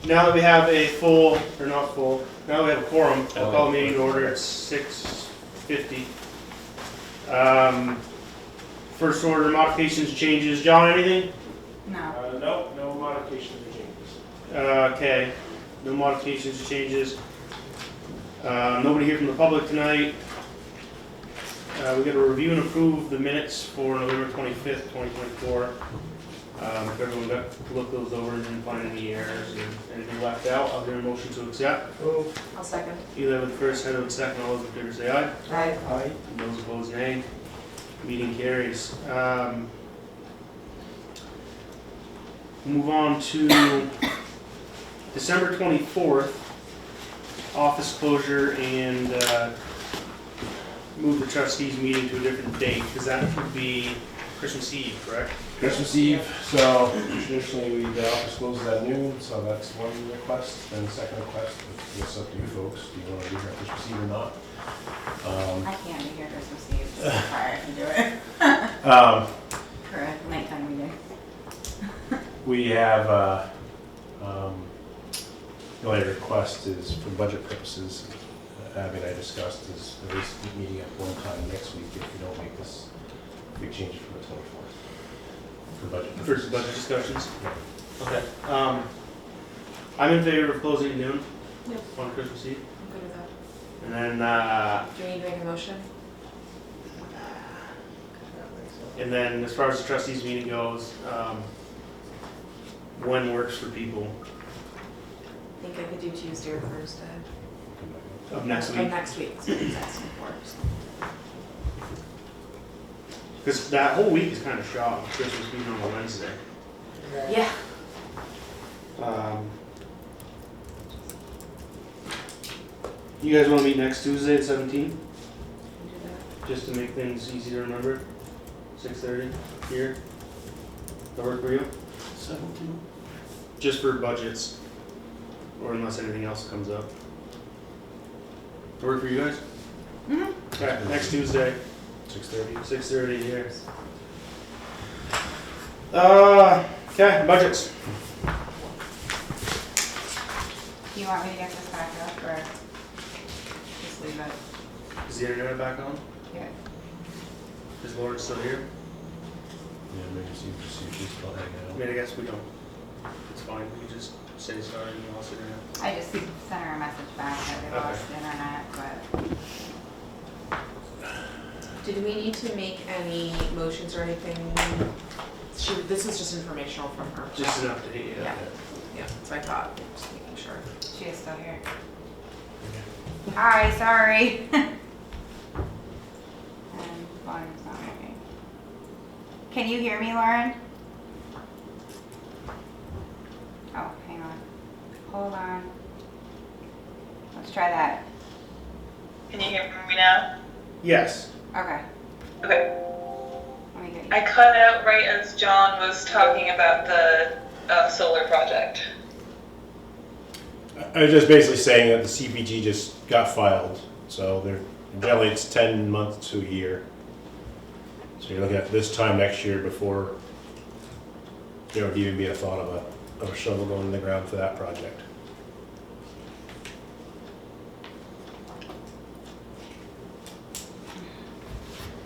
Now that we have a full, or not full, now that we have a quorum, I'll call the meeting to order at 6:50. First order, modifications, changes. John, anything? No. No modifications or changes. Okay, no modifications or changes. Nobody here from the public tonight. We got to review and approve the minutes for November 25th, 2024. If everyone got to look those over and didn't find any errors or anything left out, I'll give a motion to accept. I'll second. Either with the first, Heather with the second, all those in favor say aye. Aye. Aye. Those opposed, nay. Meeting carries. Move on to December 24th, office closure and move the trustees meeting to a different date, because that would be Christmas Eve, correct? Christmas Eve, so traditionally the office closes at noon, so that's one request. And the second request, it's up to you folks, do you want to be here Christmas Eve or not? I can't be here Christmas Eve, so sorry, I can do it. For a nighttime meeting. We have, the only request is for budget purposes, Abby and I discussed is at least meeting at one time next week if we don't make this big change for the 24th. For budget First purposes. budget discussions. Okay. I'm in favor of closing at noon Yep. on Christmas Eve. I'm good with that. And then, Do we need to make a motion? as far as the trustees meeting goes, when works for people I think I could do Tuesday or Thursday. of next Of week? next week, so it's asking for. Because that whole week is kind of shot with Christmas being on a Wednesday. Yeah. You guys want to meet next Tuesday at 17th? Can do that. Just to make things easy to remember? 6:30 here? That work for you? 17? Just for budgets, or unless anything else comes up. That work for you guys? Mm-hmm. Okay, next Tuesday, 6:30? 6:30 here. Okay, budgets. Do you want me to get this back up or just leave it? Is the internet back on? Yeah. Is Lauren still here? Yeah, maybe see if she's still hanging I out. mean, I guess we don't. It's fine, we can just say sorry and I'll sit down. I just sent her a message back that we Okay. lost the internet, but Did we need to make any motions or anything? This is just informational from her. Just an update, yeah. Yeah, so I thought, just making sure. she is still here. Hi, sorry. And Lauren's not working. Can you hear me, Lauren? Oh, hang on. Hold on. Let's try that. Can you hear me now? Yes. Okay. Okay. Let me get you. I cut out right as John was talking about the solar project. I was just basically saying that the CPG just got filed, so they're generally it's 10 months to a year. So you're looking at this time next year before there would even be a thought of a shovel going in the ground for that project.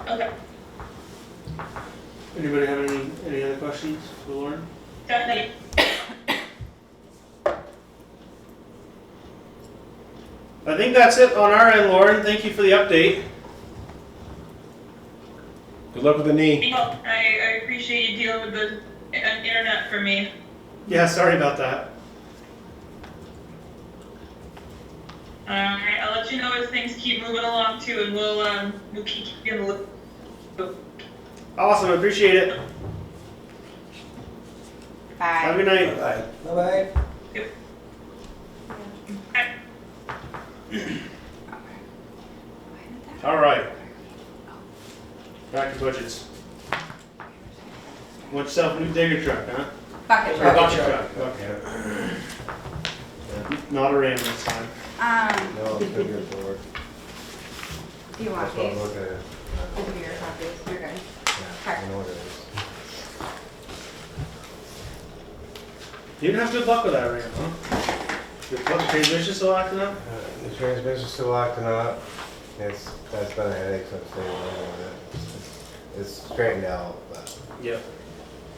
Okay. Anybody have any other questions for Lauren? Definitely. I think that's it on our end, Lauren. Thank you for the update. Good luck with the knee. I appreciate you dealing with the internet for me. Yeah, sorry about that. Alright, I'll let you know as things keep moving along too, and we'll keep you in the loop. Awesome, I appreciate it. Bye. Have a good night. Bye-bye. Okay. All right. Back to budgets. Want yourself a new digger truck, huh? Bucket Or truck. bucket truck. Okay. Not a ram this time. No, it's bigger for. Do you want That's what I'm these? looking at. I'll give you your copies. You're good. Yeah, I know what it is. You didn't have good luck with that ram, huh? The transmission still acting up? The transmission's still acting up. That's been a headache since day one. It's straightened out, but Yep.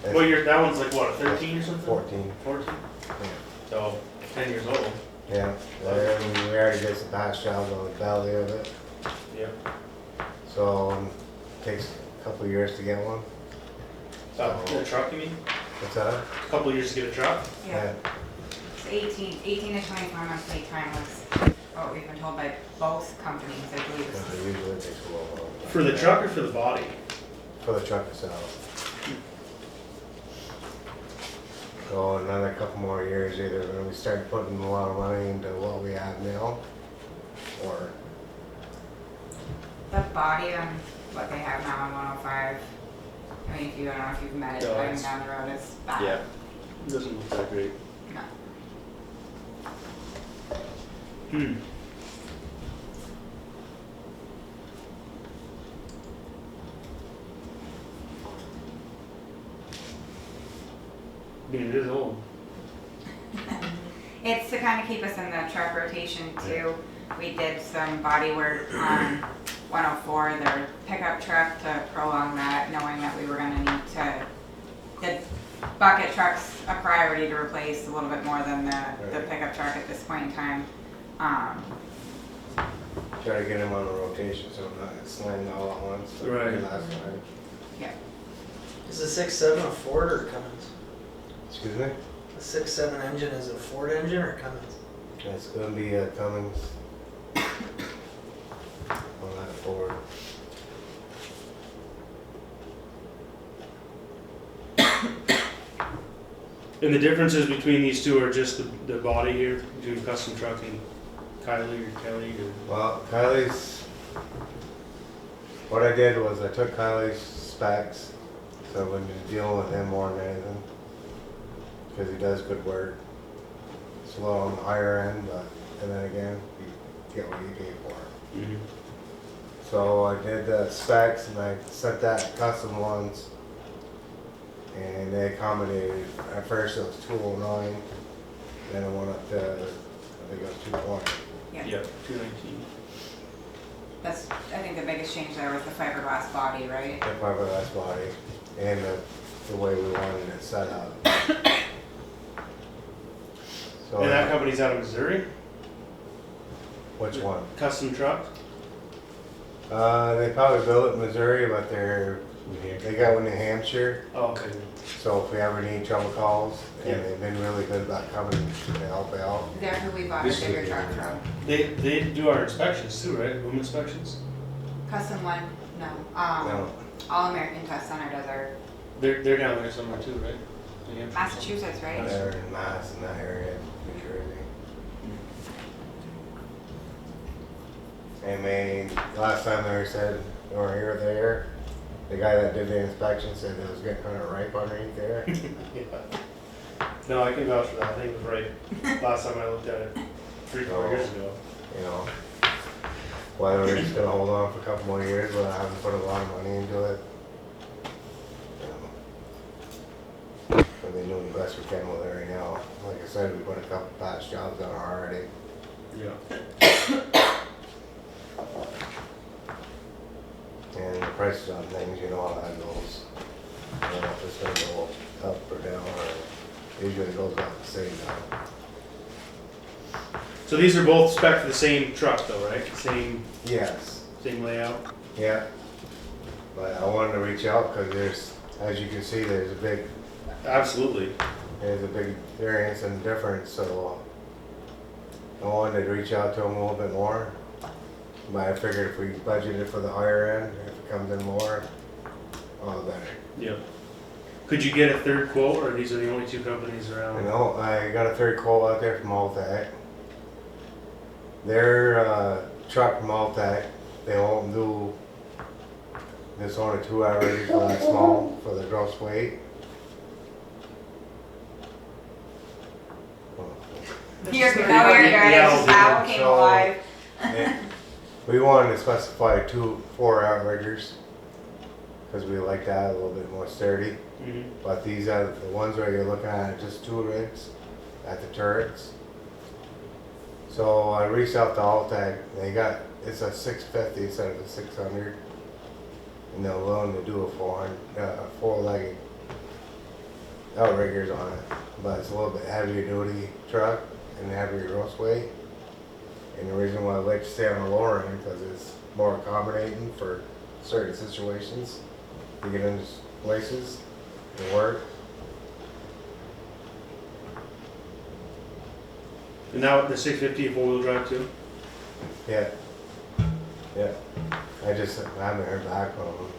it's Well, that one's like what, a 13 or something? 14. 14? Yeah. So, 10 years old. Yeah, we already did some patch jobs on the belly of it, Yep. so takes a couple years to get one. A truck, you mean? What's that? A couple years to get a truck? Yeah, it's 18 to 24 months wait time was what we've been told by both companies, I believe. Because it usually takes a little while. For the truck or for the body? For the truck itself. So another couple more years, either when we start putting a lot of money into what we have now, or The body on what they have now on 105, I mean, I don't know if you've met it, No, driving it's- down the road, it's bad. It doesn't look that great. No. Hmm. I mean, it is old. It's to kind of keep us in the truck rotation too. We did some body work on 104, their pickup truck, to prolong that, knowing that we were gonna need to, the bucket truck's a priority to replace a little bit more than the pickup truck at this point in time. try to get them on a rotation so I'm not slamming all at once. like we did Right. Last time. Is the 6.7 a Ford or Cummins? Excuse me? The 6.7 engine is a Ford engine or Cummins? It's gonna be a Cummins. On that Ford. And the differences between these two are just the body here, between custom truck and Kylie or Kelly or... Well, Kylie's, what I did was I took Kylie's specs, so when you're dealing with him more than anything, because he does good work. It's a little on the higher end, but, and then again, you get what you pay for. Mhm. So I did the specs and I sent that custom ones. And they accommodated, at first it was 209, then it went up to, I think it was 220. Yeah, Yep, 219. that's, I think the biggest change there was the fiberglass body, right? The fiberglass body and the way we wanted it set up. So And that company's out of Missouri? which one? Custom truck? They probably built it in Missouri, but New Hampshire. they got one in New Hampshire. Oh, okay. So if we ever need trouble calls, Yeah. and they've been really good about coming to help out. They're who we bought a This is bigger the- truck from. They do our inspections too, right? Home inspections? Custom one, no, No, All American Test Center does our, They're down there somewhere too, right? New Hampshire. Massachusetts, right? they're in Mass in that area, New Jersey. And they, last time they said, or here or there, the guy that did the inspection said it was getting kind of ripe underneath there. Yeah. No, I can vouch for that. I think it was right last time I looked at it 3-4 years ago. You know, whether we're just gonna hold on for a couple more years, but I haven't put a lot of money into it. You know, But they doing the best we can with it right now. Like I said, we put a couple patch jobs on already. Yeah. And the prices on things, you know how that goes. I don't know if it's gonna go up or down, or usually it goes about the same now. So these are both spec for the same truck though, right? Same Yes, layout? yeah. But I wanted to reach out because there's, as you can see, there's a big Absolutely. variance and difference, so I wanted to reach out to them a little bit more. But I figured if we budgeted for the higher end, if it comes in more, all the better. Yep. Could you get a third quote, or these are the only two companies around? You know, I got a third quote out there from Altec. Their truck from Altec, they won't do, it's only 2 hours, so that's small for the gross weight. You're good, no, you're good, Yeah, it's just how it came so- alive. We wanted to specify 2 4-hour riggers, because we like that a little bit more sturdy. Mhm. But these are the ones where you're looking at just 2 rigs at the turrets. So I reached out to Altec, it's a 650 instead of a 600. And they're willing to do a four-legged outriggers on it. But it's a little bit heavier duty truck and heavier gross weight. And the reason why I like to stay on the lower end, because it's more accommodating for certain situations. You get into places and work. And now the 650 4-wheel drive too? Yeah. Yeah. I haven't heard back from them.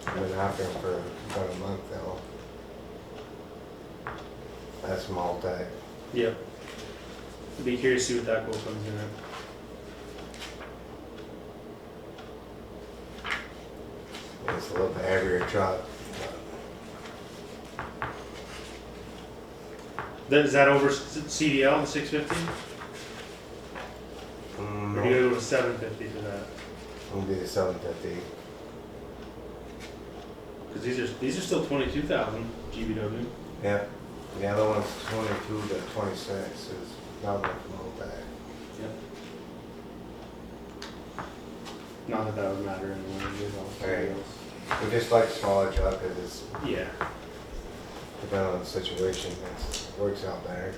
I've been after them for about a month now. That's from Altec. Yep. I'd be curious to see what that quote comes in at. It's a little bit heavier truck. Is that over CDL, the 650? Or do you go to 750 for that? It'll be the 750. Because these are still 22,000 GBW. Yeah. The other one's 22 to 26 is not much from Altec. Yep. Not that that would matter anyway. Right. We just like smaller truck because it's Yeah. depending on the situation, it works out better.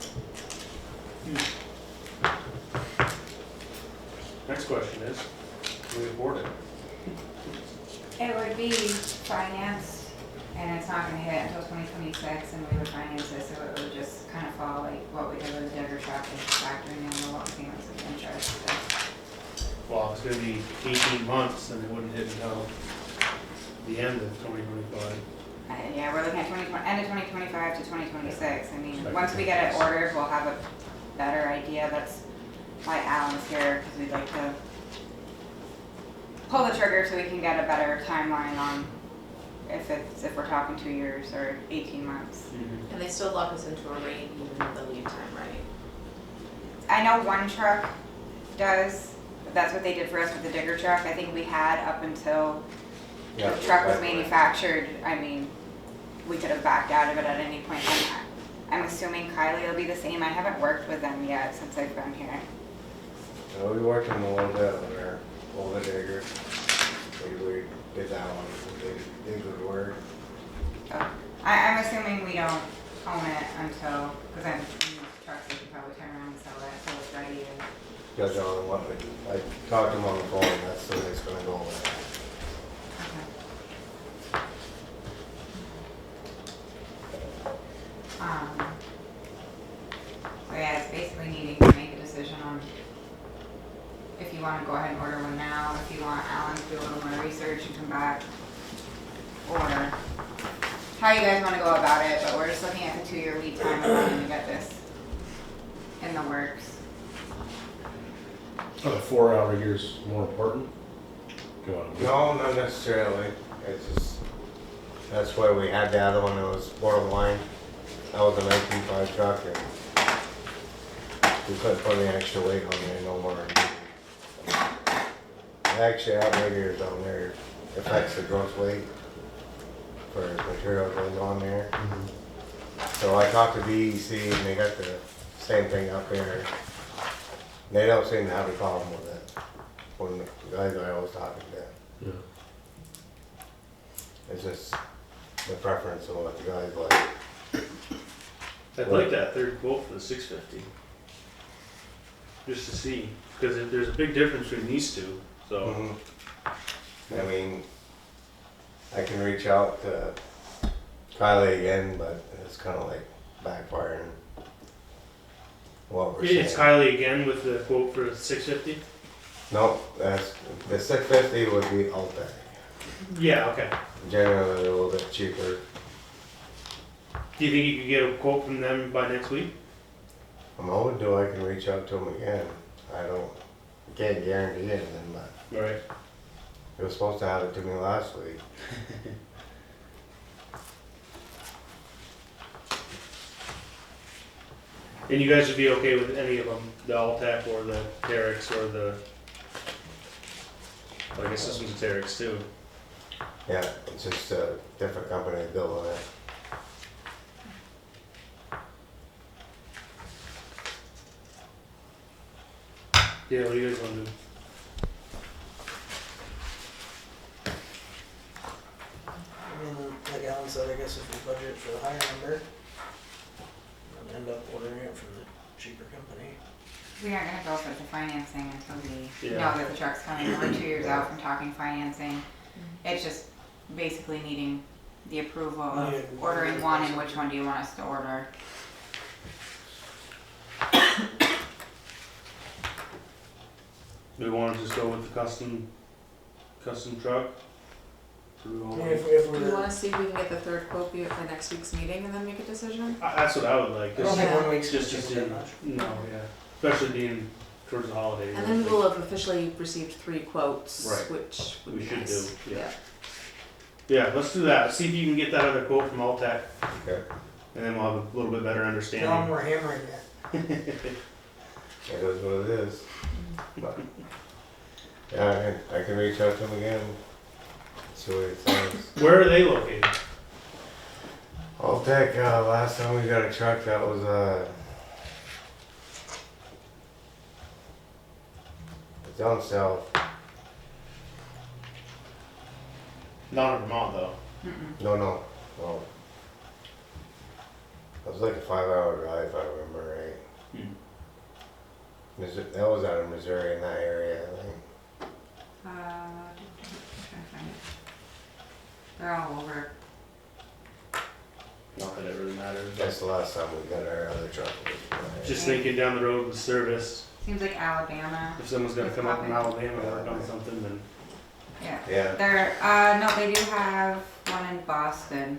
Next question is, can we afford it? It would be financed, and it's not gonna hit until 2026, and we would finance it, so it would just kind of fall like what we did with the digger truck, and factoring in the loan payments and interest. So Well, if it's gonna be 18 months, then it wouldn't hit until the end of 2025. Yeah, we're looking at end of 2025 to 2026. I mean, once we get it ordered, we'll have a better idea. That's why Alan's here, because we'd like to pull the trigger so we can get a better timeline on if we're talking 2 years or 18 months. And they still lock us into a rate even with the lead time, right? I know one truck does, but that's what they did for us with the digger truck. I think we had up until the truck was manufactured. I mean, we could have backed out of it at any point. I'm assuming Kylie will be the same. I haven't worked with them yet since I've been here. We worked on a little bit on our older digger. We did that one. They did good work. I'm assuming we don't own it until, because I'm trucks, we could probably turn around and sell it until it's ready. And Judge on what I talked to him on the phone. That's the way it's gonna go with it. So yeah, it's basically needing to make a decision on if you want to go ahead and order one now, if you want Alan to do a little more research and come back, or how you guys want to go about it, but we're just looking at the 2-year lead time of when to get this in the works. Are the 4-hour years more important? Go on. No, not necessarily. It's just, that's why we had the other one that was borderline. That was a 19.5 truck and we couldn't put any extra weight on there no more. Actually, outriggers on there affects the gross weight for material that goes on there. So I talked to BEC and they got the same thing up there. They don't seem to have a problem with it. When the guys I was talking to. Yeah. It's just the preference of what the guys like. I'd like that third quote for the 650. Just to see, because there's a big difference between these two, so. I mean, I can reach out to Kylie again, but it's kind of like backfiring what we're saying. It's Kylie again with the quote for the 650? No, that's, the 650 would be Altec. Yeah, okay. Generally a little bit cheaper. Do you think you could get a quote from them by next week? I'm hoping to, I can reach out to them again. Can't guarantee anything, but Right. they were supposed to have it to me last week. And you guys would be okay with any of them, the Altec or the Terex or the, well, I guess this one's a Terex too. Yeah, it's just a different company building it. Yeah, what do you guys wanna do? I mean, like Alan said, I guess if we budget for the higher number, and end up ordering it from the cheaper company. We aren't gonna go for the financing until we Yeah. know that the truck's coming. We're 2 years out from talking financing. It's just basically needing the approval of ordering one and which one do you want us to order. Do we wanna just go with the custom truck? Do we I wanna- mean, if Do you we're, wanna see if we can get the third quote for next week's meeting and then make a decision? That's what I would like. I don't think 1 week's Just just in- that much. No, yeah, especially being towards the holidays. And then we will have officially received 3 quotes, Right. which would We be should nice. do, yeah. Yeah, let's do that. See if you can get that other quote from Altech, Okay. and then we'll have a little bit better tell them understanding. we're hammering it. It is what it is. But, yeah, I can reach out to him again, see what he thinks. Where are they located? Altech, last time we got a truck that was, it's down south. Not in Vermont though. No. It was like a 5-hour drive, if I remember right. That was out of Missouri in that area, I think. I'm trying to find it. They're all over. Not that it really matters. That's the last time we got our other truck. Just thinking down the road with service, Seems like Alabama. if someone's gonna come up from Alabama and work on something, then Yeah. Yeah. They're, no, they do have one in Boston.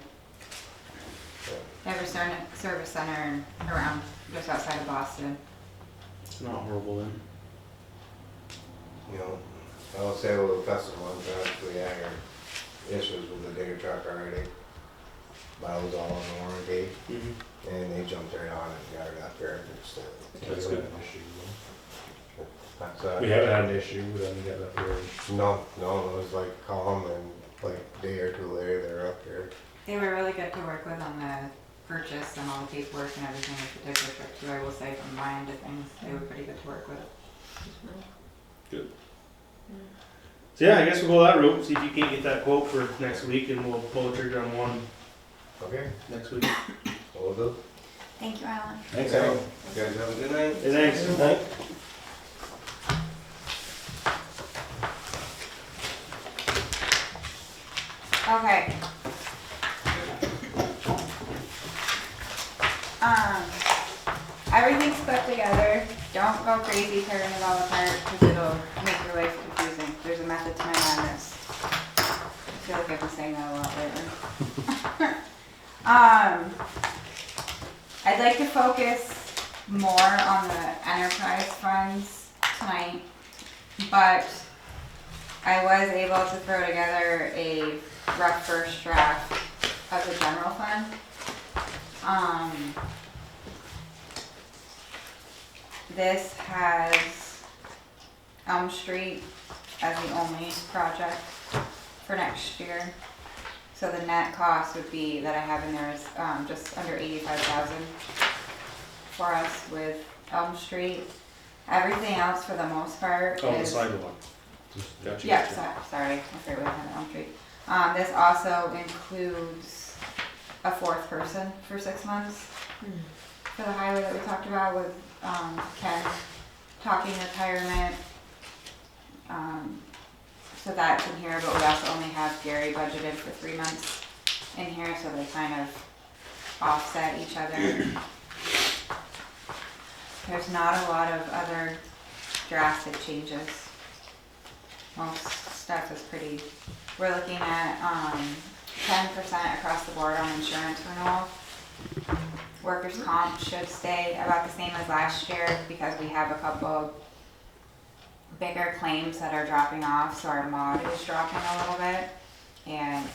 They have a service center around, just outside of Boston. it's not horrible then. You know, I will say with the custom ones, we had our issues with the digger truck already. But I was all on the warranty, and they jumped right on it and got it up there and fixed it. That's good. That's, We haven't had an issue with them getting up here. No, it was like calm and like a day or two later they're up here. They were really good to work with on the purchase and all the paperwork and everything with the digger truck too, I will say, from my end of things. They were pretty good to work with. So yeah, I guess we'll go that route, see if you can't get that quote for next week, and we'll pull the trigger on one Okay, next week. will do. Thank you, Alan. Thanks, Okay. Alan. You guys have a good night. Hey, thanks. Okay. Everything's put together. Don't go crazy tearing it all apart because it'll make your life confusing. There's a method to my madness. I feel like I've been saying that a lot lately. I'd like to focus more on the enterprise funds tonight, but I was able to throw together a rough first draft of the general fund. This has Elm Street as the only project for next year. So the net cost would be, that I have in there is just under 85,000 for us with Elm Street. Everything else for the most part Oh, the is. sidewalk. Gotcha. Yeah, gotcha. sorry, I forgot we had Elm Street. This also includes a 4th person for 6 months for the highway that we talked about with Ken talking retirement. So that's in here, but we also only have Gary budgeted for 3 months in here, so they kind of offset each other. There's not a lot of other drastic changes. Most stuff is pretty, we're looking at 10% across the board on insurance renewal. Workers' comp should stay about the same as last year because we have a couple bigger claims that are dropping off, so our mod is dropping a little bit. And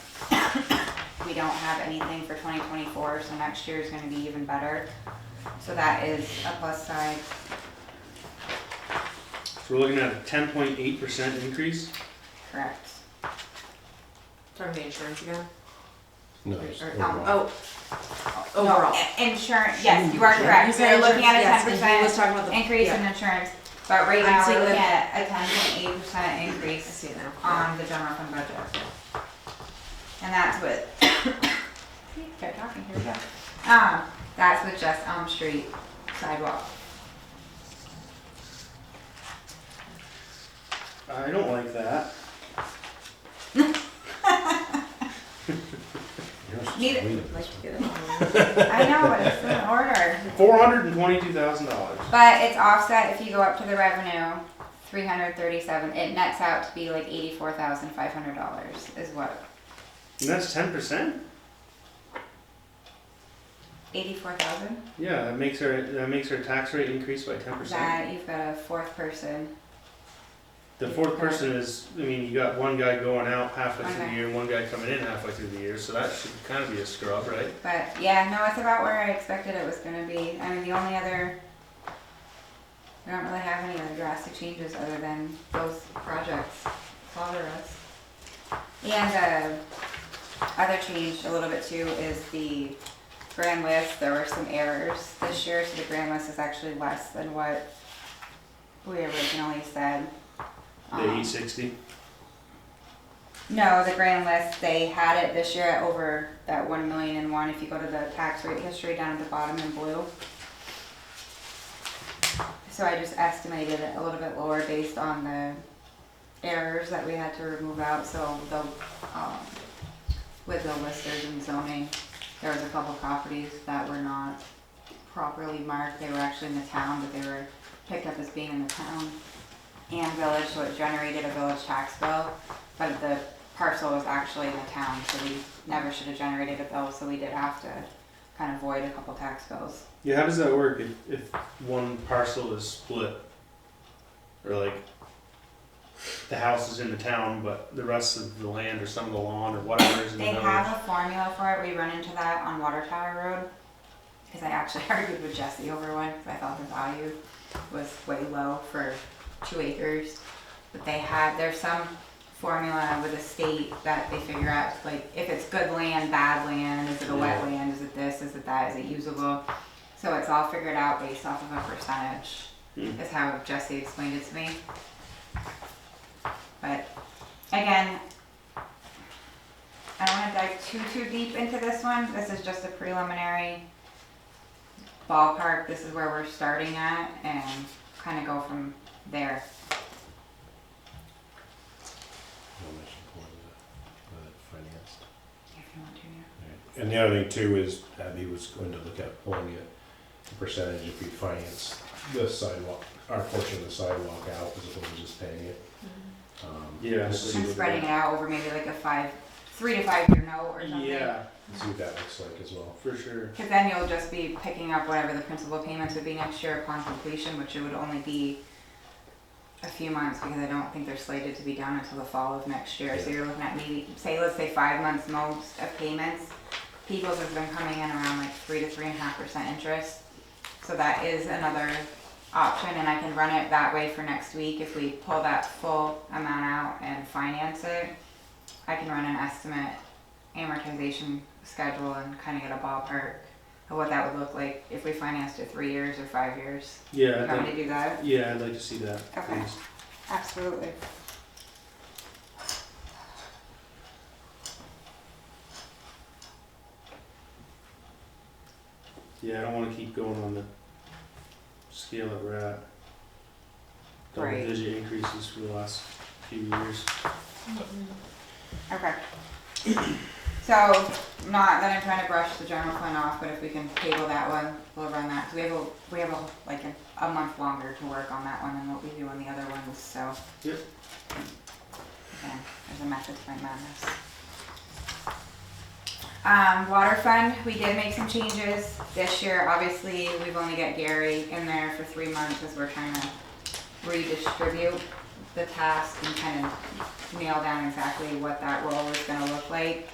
we don't have anything for 2024, so next year is going to be even better. So that is a plus side. So we're looking at a 10.8% increase. Correct. Talking the insurance again? No, Or, it's Oh, no, overall. insurance, yes, you are Yeah, correct. you said We're looking at a insurance, yes, and he was 10% talking about the- increase yeah. in insurance. But right I'm now, we're seeing looking that. at a 10.8% I increase see it now. on the general fund budget. And that's with, start talking, here we go. That's with just Elm Street sidewalk. I don't like that. Neither- I'd like to get it on. I know, but it's in order. $422,000. But it's offset if you go up to the revenue, 337, it nets out to be like $84,500 is what, And that's 10%? 84,000? Yeah, that makes her tax rate increase by 10%. That, you've got a fourth person. The fourth person is, I mean, you got one guy going out halfway through the Okay. year, and one guy coming in halfway through the year, so that should kind of be a scrub, right? But yeah, no, it's about where I expected it was gonna be. I mean, the only other, we don't really have any other drastic changes other than those projects bother us. And other change a little bit too is the grand list. There were some errors this year, so the grand list is actually less than what we originally said. The 860. No, the grand list, they had it this year at over that 1,000,001. If you go to the tax rate history down at the bottom in blue. So I just estimated it a little bit lower based on the errors that we had to remove out. So the, with the listers and zoning, there was a couple properties that were not properly marked. They were actually in the town, but they were picked up as being in the town and village, so it generated a village tax bill, but the parcel was actually in the town, so we never should have generated a bill, so we did have to kind of void a couple tax bills. Yeah, how does that work if one parcel is split? Or like, the house is in the town, but the rest of the land or some of the lawn or whatever is in the They village? have a formula for it. We run into that on Water Tower Road, because I actually argued with Jesse over one, because I thought the value was way low for 2 acres. But there's some formula with the state that they figure out, like, if it's good land, bad land, is it a wetland, is it this, is it that, is it usable? So it's all figured out based off of a percentage, is how Jesse explained it to me. But again, I don't want to dive too deep into this one. This is just a preliminary ballpark. This is where we're starting at, and kind of go from there. Financed. If you want to, yeah. And the other thing too is Abby was going to look at pulling it, the percentage if we finance the sidewalk, our portion of the sidewalk out as opposed to just paying it. Yeah, just to see I'm what spreading that- it out over maybe like a 3 to 5 year note or something. Yeah, See what that looks like as well. for sure. Because then you'll just be picking up whatever the principal payments would be next year upon completion, which it would only be a few months, because I don't think they're slated to be done until the fall of next year. So you're looking at maybe, let's say 5 months most of payments. People's has been coming in around like 3 to 3.5% interest. So that is another option, and I can run it that way for next week. If we pull that full amount out and finance it, I can run an estimate amortization schedule and kind of get a ballpark of what that would look like if we financed it 3 years or 5 years. Yeah, You I'd want me like, to do that? yeah, I'd like to see that, Okay. please. Absolutely. Yeah, I don't wanna keep going on the scale that we're at. Right. Double-digit increases for the last few years. Okay. So, not that I'm trying to brush the general fund off, but if we can table that one, we'll run that. 'Cause we have like a month longer to work on that one than what we do on the other ones, so. Yep. Again, there's a method to my madness. Water fund, we did make some changes this year. Obviously, we've only got Gary in there for 3 months as we're trying to redistribute the task and kind of nail down exactly what that role is gonna look like.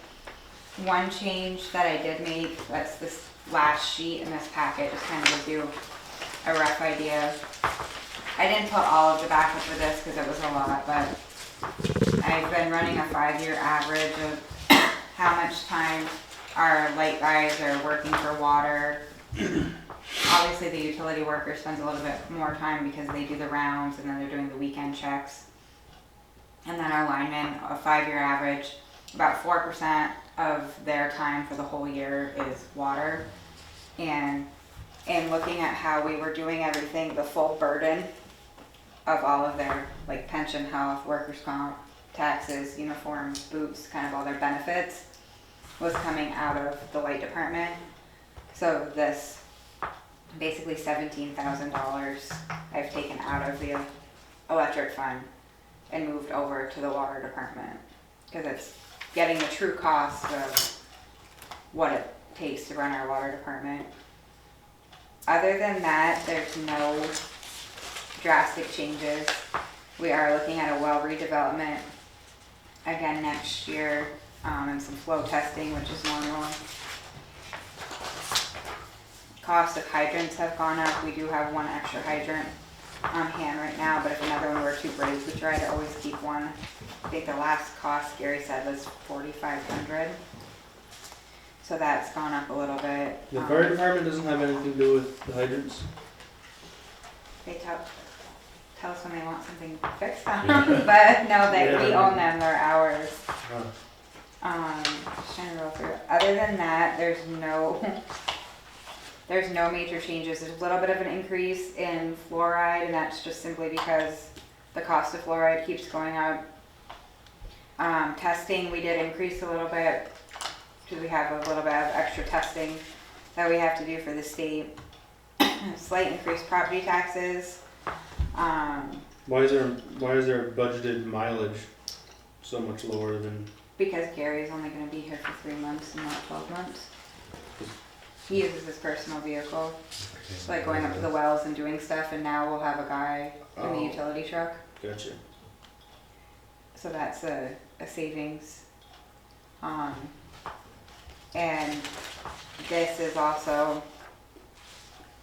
One change that I did make, that's this last sheet in this packet, just kind of gives you a rough idea. I didn't put all of the backup for this because it was a lot, but I've been running a 5-year average of how much time our light guys are working for water obviously the utility worker spends a little bit more time because they do the rounds and then they're doing the weekend checks. And then our linemen, a 5-year average, about 4% of their time for the whole year is water. And looking at how we were doing everything, the full burden of all of their like pension, health, workers' comp, taxes, uniforms, boots, kind of all their benefits was coming out of the light department. So this basically $17,000 I've taken out of the electric fund and moved over to the water department because it's getting the true cost of what it takes to run our water department. Other than that, there's no drastic changes. We are looking at a well redevelopment again next year, and some flow testing, which is normal. Cost of hydrants have gone up. We do have one extra hydrant on hand right now, but if another one were to break, we try to always keep one. I think the last cost Gary said was $4,500. So that's gone up a little bit. The fire department doesn't have anything to do with the hydrants? They tell us when they want something fixed on them, but no, we own them, they're ours. Just trying to roll through. Other than that, there's no major changes. There's a little bit of an increase in fluoride, and that's just simply because the cost of fluoride keeps going up. Testing, we did increase a little bit because we have a little bit of extra testing that we have to do for the state. Slight increased property taxes. Why is their budgeted mileage so much lower than? Because Gary's only going to be here for 3 months and not 12 months. He uses his personal vehicle, like going up to the wells and doing stuff, and now we'll have a guy in the utility truck. Gotcha. So that's a savings. And this is also,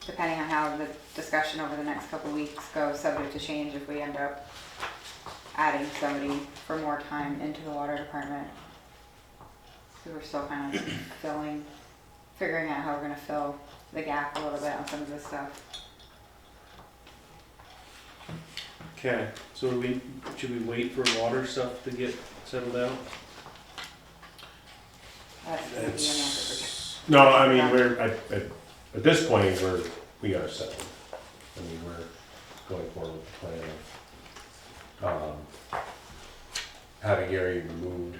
depending on how the discussion over the next couple weeks goes, subject to change if we end up adding somebody for more time into the water department. So we're still kind of figuring out how we're going to fill the gap a little bit on some of this stuff. Okay, so should we wait for water stuff to get settled out? That's going to be an answer for No, I mean, we're, at this point, we are settled. I mean, we're going forward with the plan of, having Gary removed,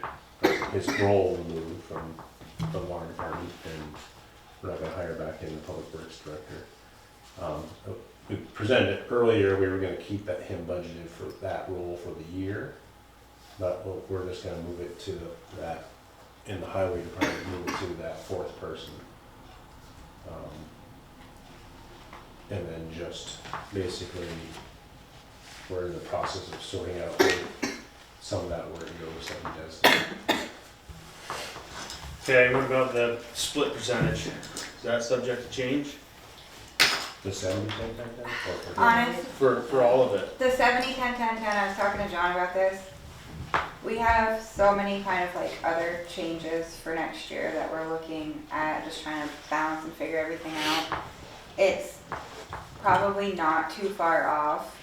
his role removed from the water department, and we're not gonna hire back in the public works director. We presented it earlier, we were gonna keep him budgeted for that role for the year, but we're just gonna move it to that, in the highway department, move it to that 4th person. And then just basically, we're in the process of sorting out where some of that work goes that he does. Okay, what about the split percentage? Is that subject to change? The 70 thing, or Honest, For all of it? the 70-10-10-10, I was talking to John about this. We have so many kind of like other changes for next year that we're looking at, just trying to balance and figure everything out. It's probably not too far off,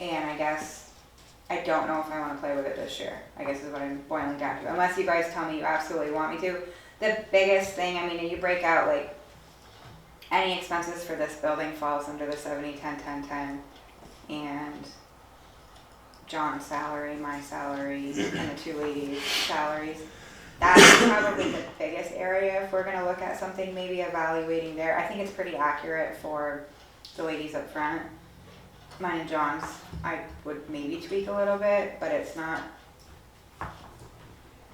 and I guess I don't know if I want to play with it this year, I guess is what I'm boiling down to, unless you guys tell me you absolutely want me to. The biggest thing, I mean, you break out like any expenses for this building falls under the 70-10-10-10, and John's salary, my salary, and the 2 ladies' salaries. That's probably the biggest area if we're going to look at something, maybe evaluating there. I think it's pretty accurate for the ladies up front. Mine and John's, I would maybe tweak a little bit, but it's not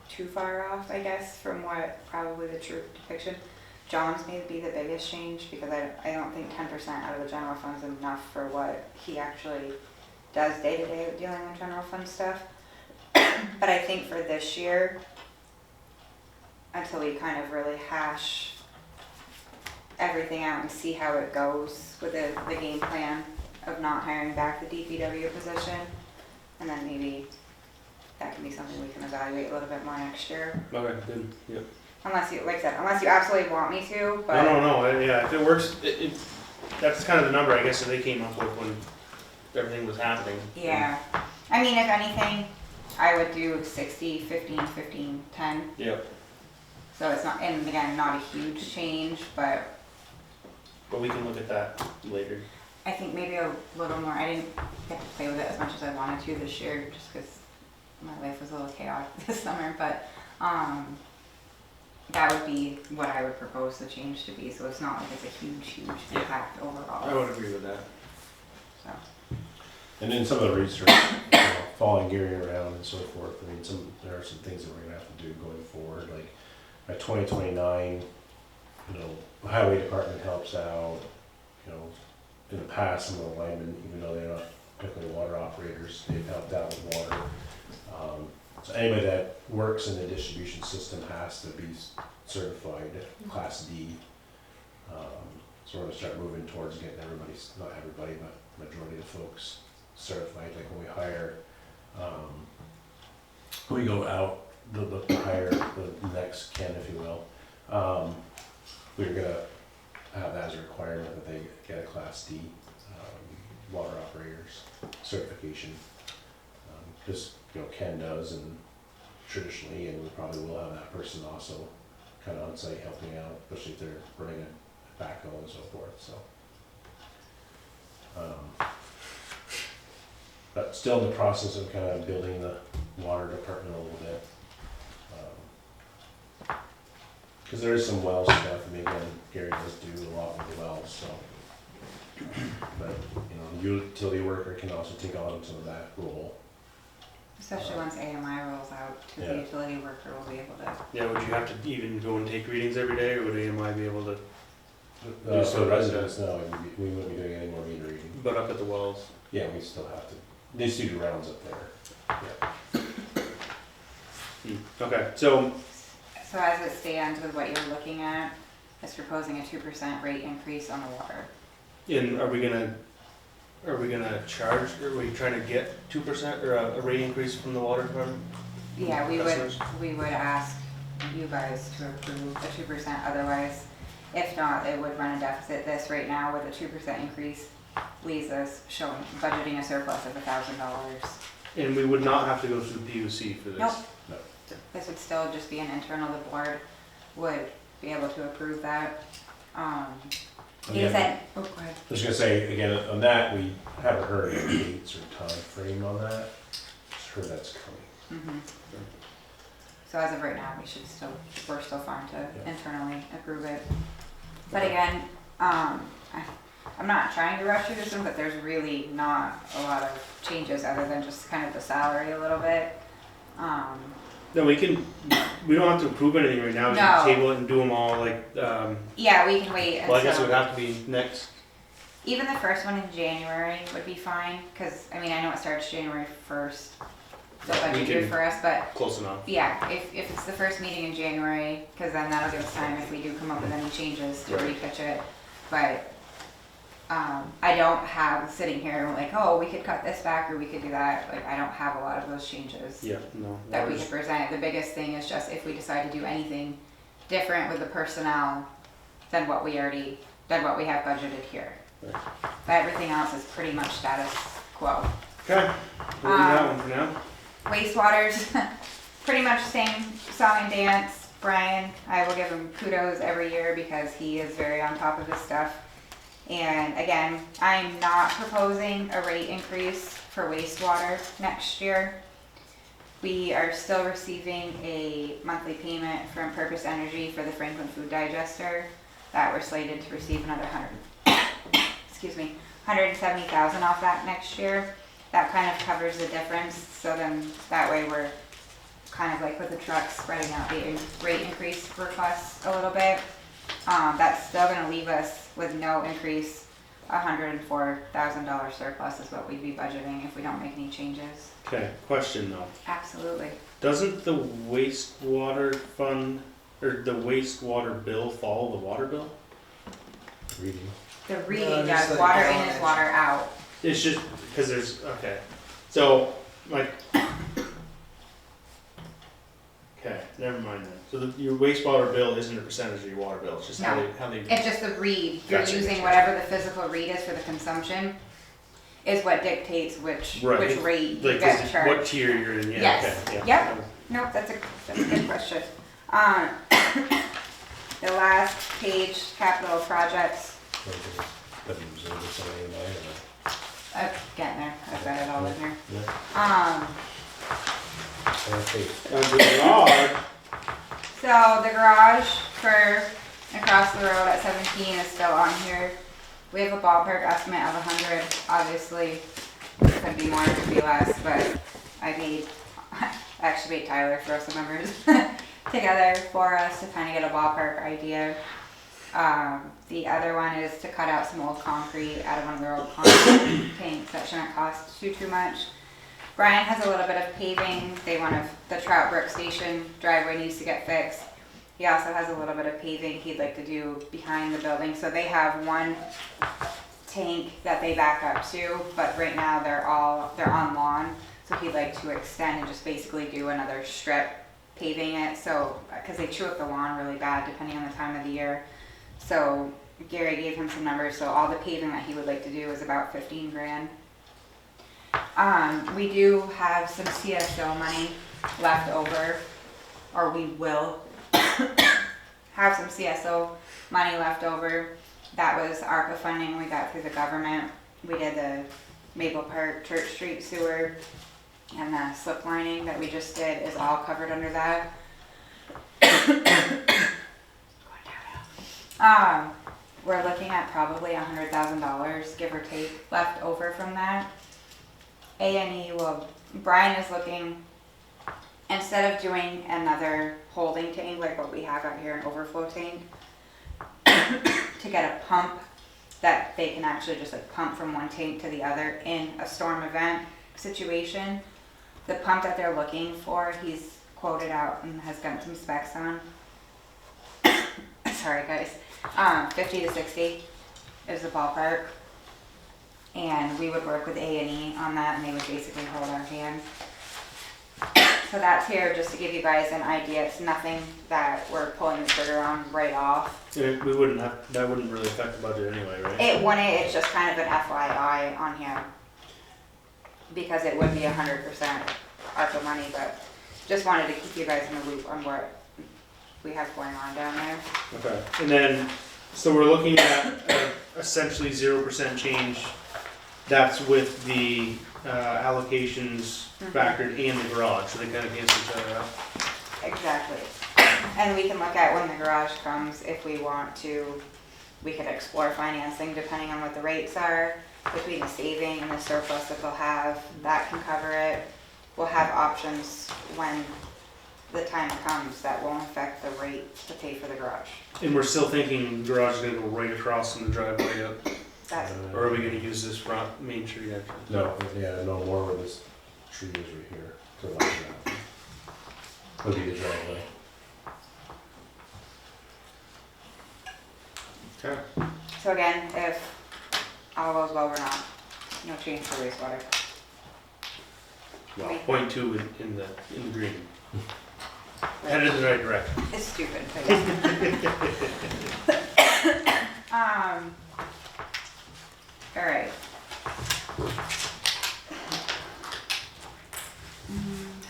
too far off, I guess, from what probably the true depiction. John's may be the biggest change because I don't think 10% out of the general fund is enough for what he actually does day to day with dealing with general fund stuff. But I think for this year, until we kind of really hash everything out and see how it goes with the game plan of not hiring back the DPW position, and then maybe that can be something we can evaluate a little bit more next year. Okay, good, yep. unless you, like I said, unless you absolutely want me to, but. No, yeah, if it works, that's kind of the number, I guess, that they came up with when everything was happening. Yeah, I mean, if anything, I would do 60, 15, 15, 10. Yep, So it's not, and again, not a huge change, but but we can look at that later. I think maybe a little more. I didn't get to play with it as much as I wanted to this year, just because my life was a little chaotic this summer. But that would be what I would propose the change to be. So it's not like it's a huge impact overall. I would agree with that. So. And then some of the research, following Gary around and so forth, I mean, there are some things that we're gonna have to do going forward, like by 2029, the highway department helps out, in the past, some of the linemen, even though they're not particularly water operators, they've helped out with water. So anybody that works in the distribution system has to be certified Class D. So we're gonna start moving towards getting not everybody, but majority of folks certified. Like when we hire, we go out, look to hire the next Ken, if you will. We're gonna have that as a requirement that they get a Class D water operators certification. Because Ken does, and traditionally, and we probably will have that person also kind of on site helping out, especially if they're running a backhoe and so forth. So, but still in the process of kind of building the water department a little bit. Because there is some well stuff, and again, Gary does do a lot with the wells, so. But, the utility worker can also take on some of that role. Especially once AMI rolls out, too, the Yeah. utility worker will be able to. Yeah, would you have to even go and take readings every day, or would AMI be able to, So residents, no, we wouldn't be doing any more meter reading. but up at the wells? Yeah, we still have to, they just do rounds up there. Yeah. Okay, so, So as it stands with what you're looking at, it's proposing a 2% rate increase on the water. are we gonna charge, are we trying to get 2% or a rate increase from the water department? Yeah, Customers? we would ask you guys to approve a 2%, otherwise, if not, it would run a deficit. This right now with a 2% increase leaves us budgeting a surplus of $1,000. And we would not have to go through PUC for this? Nope. No. This would still just be an internal, the board would be able to approve that. He Again, said, oh, go ahead. I was gonna say, again, on that, we haven't heard any dates or time frame on that. Just heard that's coming. Mhm. So as of right now, we're still fine to Yeah. internally approve it. But again, I'm not trying to rush through this one, but there's really not a lot of changes other than just kind of the salary a little bit. No, we don't have to approve anything right now, we No. can table it and do them all, Yeah, we can wait well, I guess it would until, have to be next, even the first one in January would be fine, cause I know it starts January 1st, the Yeah, we budget year can- for us, but close enough. yeah, if it's the first meeting in January, because then that'll give us time if we do come up with any changes to Right. repitch it. But I don't have sitting here like, oh, we could cut this back or we could do that. Like, I don't have a lot of those changes Yeah, no. that we could present. The biggest thing is just if we decide to do anything different with the personnel than what we have budgeted here. Right. But everything else is pretty much status quo. Okay, we'll do that one for now. Wastewater's pretty much same song and dance. Brian, I will give him kudos every year because he is very on top of his stuff. And again, I'm not proposing a rate increase for wastewater next year. We are still receiving a monthly payment from Purpose Energy for the Franklin Food Digester that we're slated to receive another $170,000 off that next year. That kind of covers the difference, so then that way we're kind of like with the trucks spreading out the rate increase requests a little bit. That's still gonna leave us with no increase. $104,000 surplus is what we'd be budgeting if we don't make any changes. Okay, question though. Absolutely. Doesn't the wastewater fund, or the wastewater bill follow the water bill? Reading. The No, reading just does like water in gallonage. is water out. It's just, because there's, okay, so, okay, never mind then. So your wastewater bill isn't a percentage of your water bill, it's just how No. they. It's just the read, you're Gotcha, using gotcha. whatever the physical read is for the consumption, is what dictates which Right. rate you Like, get what charged. tier you're in, yeah, Yes. okay, yeah. Yep. Nope, that's a good question. The last page, capital projects, getting there, I've got it all in here. Okay. So the garage for across the road at 17 is still on here. We have a ballpark estimate of 100. Obviously, it could be more, it could be less, but I actually made Tyler throw some numbers together for us to kind of get a ballpark idea. The other one is to cut out some old concrete out of one of their old concrete tanks. That shouldn't cost too much. Brian has a little bit of paving. The Trout Brook Station driveway needs to get fixed. He also has a little bit of paving he'd like to do behind the building. So they have one tank that they back up to, but right now they're on lawn. So he'd like to extend and just basically do another strip paving it. So, because they chew up the lawn really bad depending on the time of the year. So Gary gave him some numbers. So all the paving that he would like to do is about 15 grand. We do have some CSO money left over, or we will have some CSO money left over. That was ARPA funding we got through the government. We did the Maple Park Church Street sewer, and the slip lining that we just did is all covered under that. We're looking at probably $100,000, give or take, left over from that. A&E Brian is looking, instead of doing another holding tank like what we have out here, an overflow tank, to get a pump that they can actually just like pump from one tank to the other in a storm event situation. The pump that they're looking for, he's quoted out and has gotten some specs on. Sorry guys. 50 to 60 is the ballpark. And we would work with A&E on that, and they would basically hold our hand. So that's here just to give you guys an idea. It's nothing that we're pulling the trigger on right off. Yeah, that wouldn't really affect the budget anyway, right? It wouldn't, it's just kind of an FYI on here. Because it would be 100% ARPA money, but just wanted to keep you guys in the loop on what we have going on down there. Okay, and then, so we're looking at essentially 0% change. That's with the allocations factored in the garage, so they kind of cancel each other out. Exactly. And we can look at when the garage comes, if we want to, we could explore financing depending on what the rates are, between the saving and the surplus that they'll have, that can cover it. We'll have options when the time comes that won't affect the rate to pay for the garage. And we're still thinking the garage is gonna go right across from the driveway up, That's, or are we gonna use this front main street entrance? No, yeah, no more where this tree is right here, to the left of that. Would be the driveway. Okay. so again, if all goes well, we're not, no change for wastewater. Well, 0.2 in the green. Headed in the right direction. It's stupid, but yeah. All right.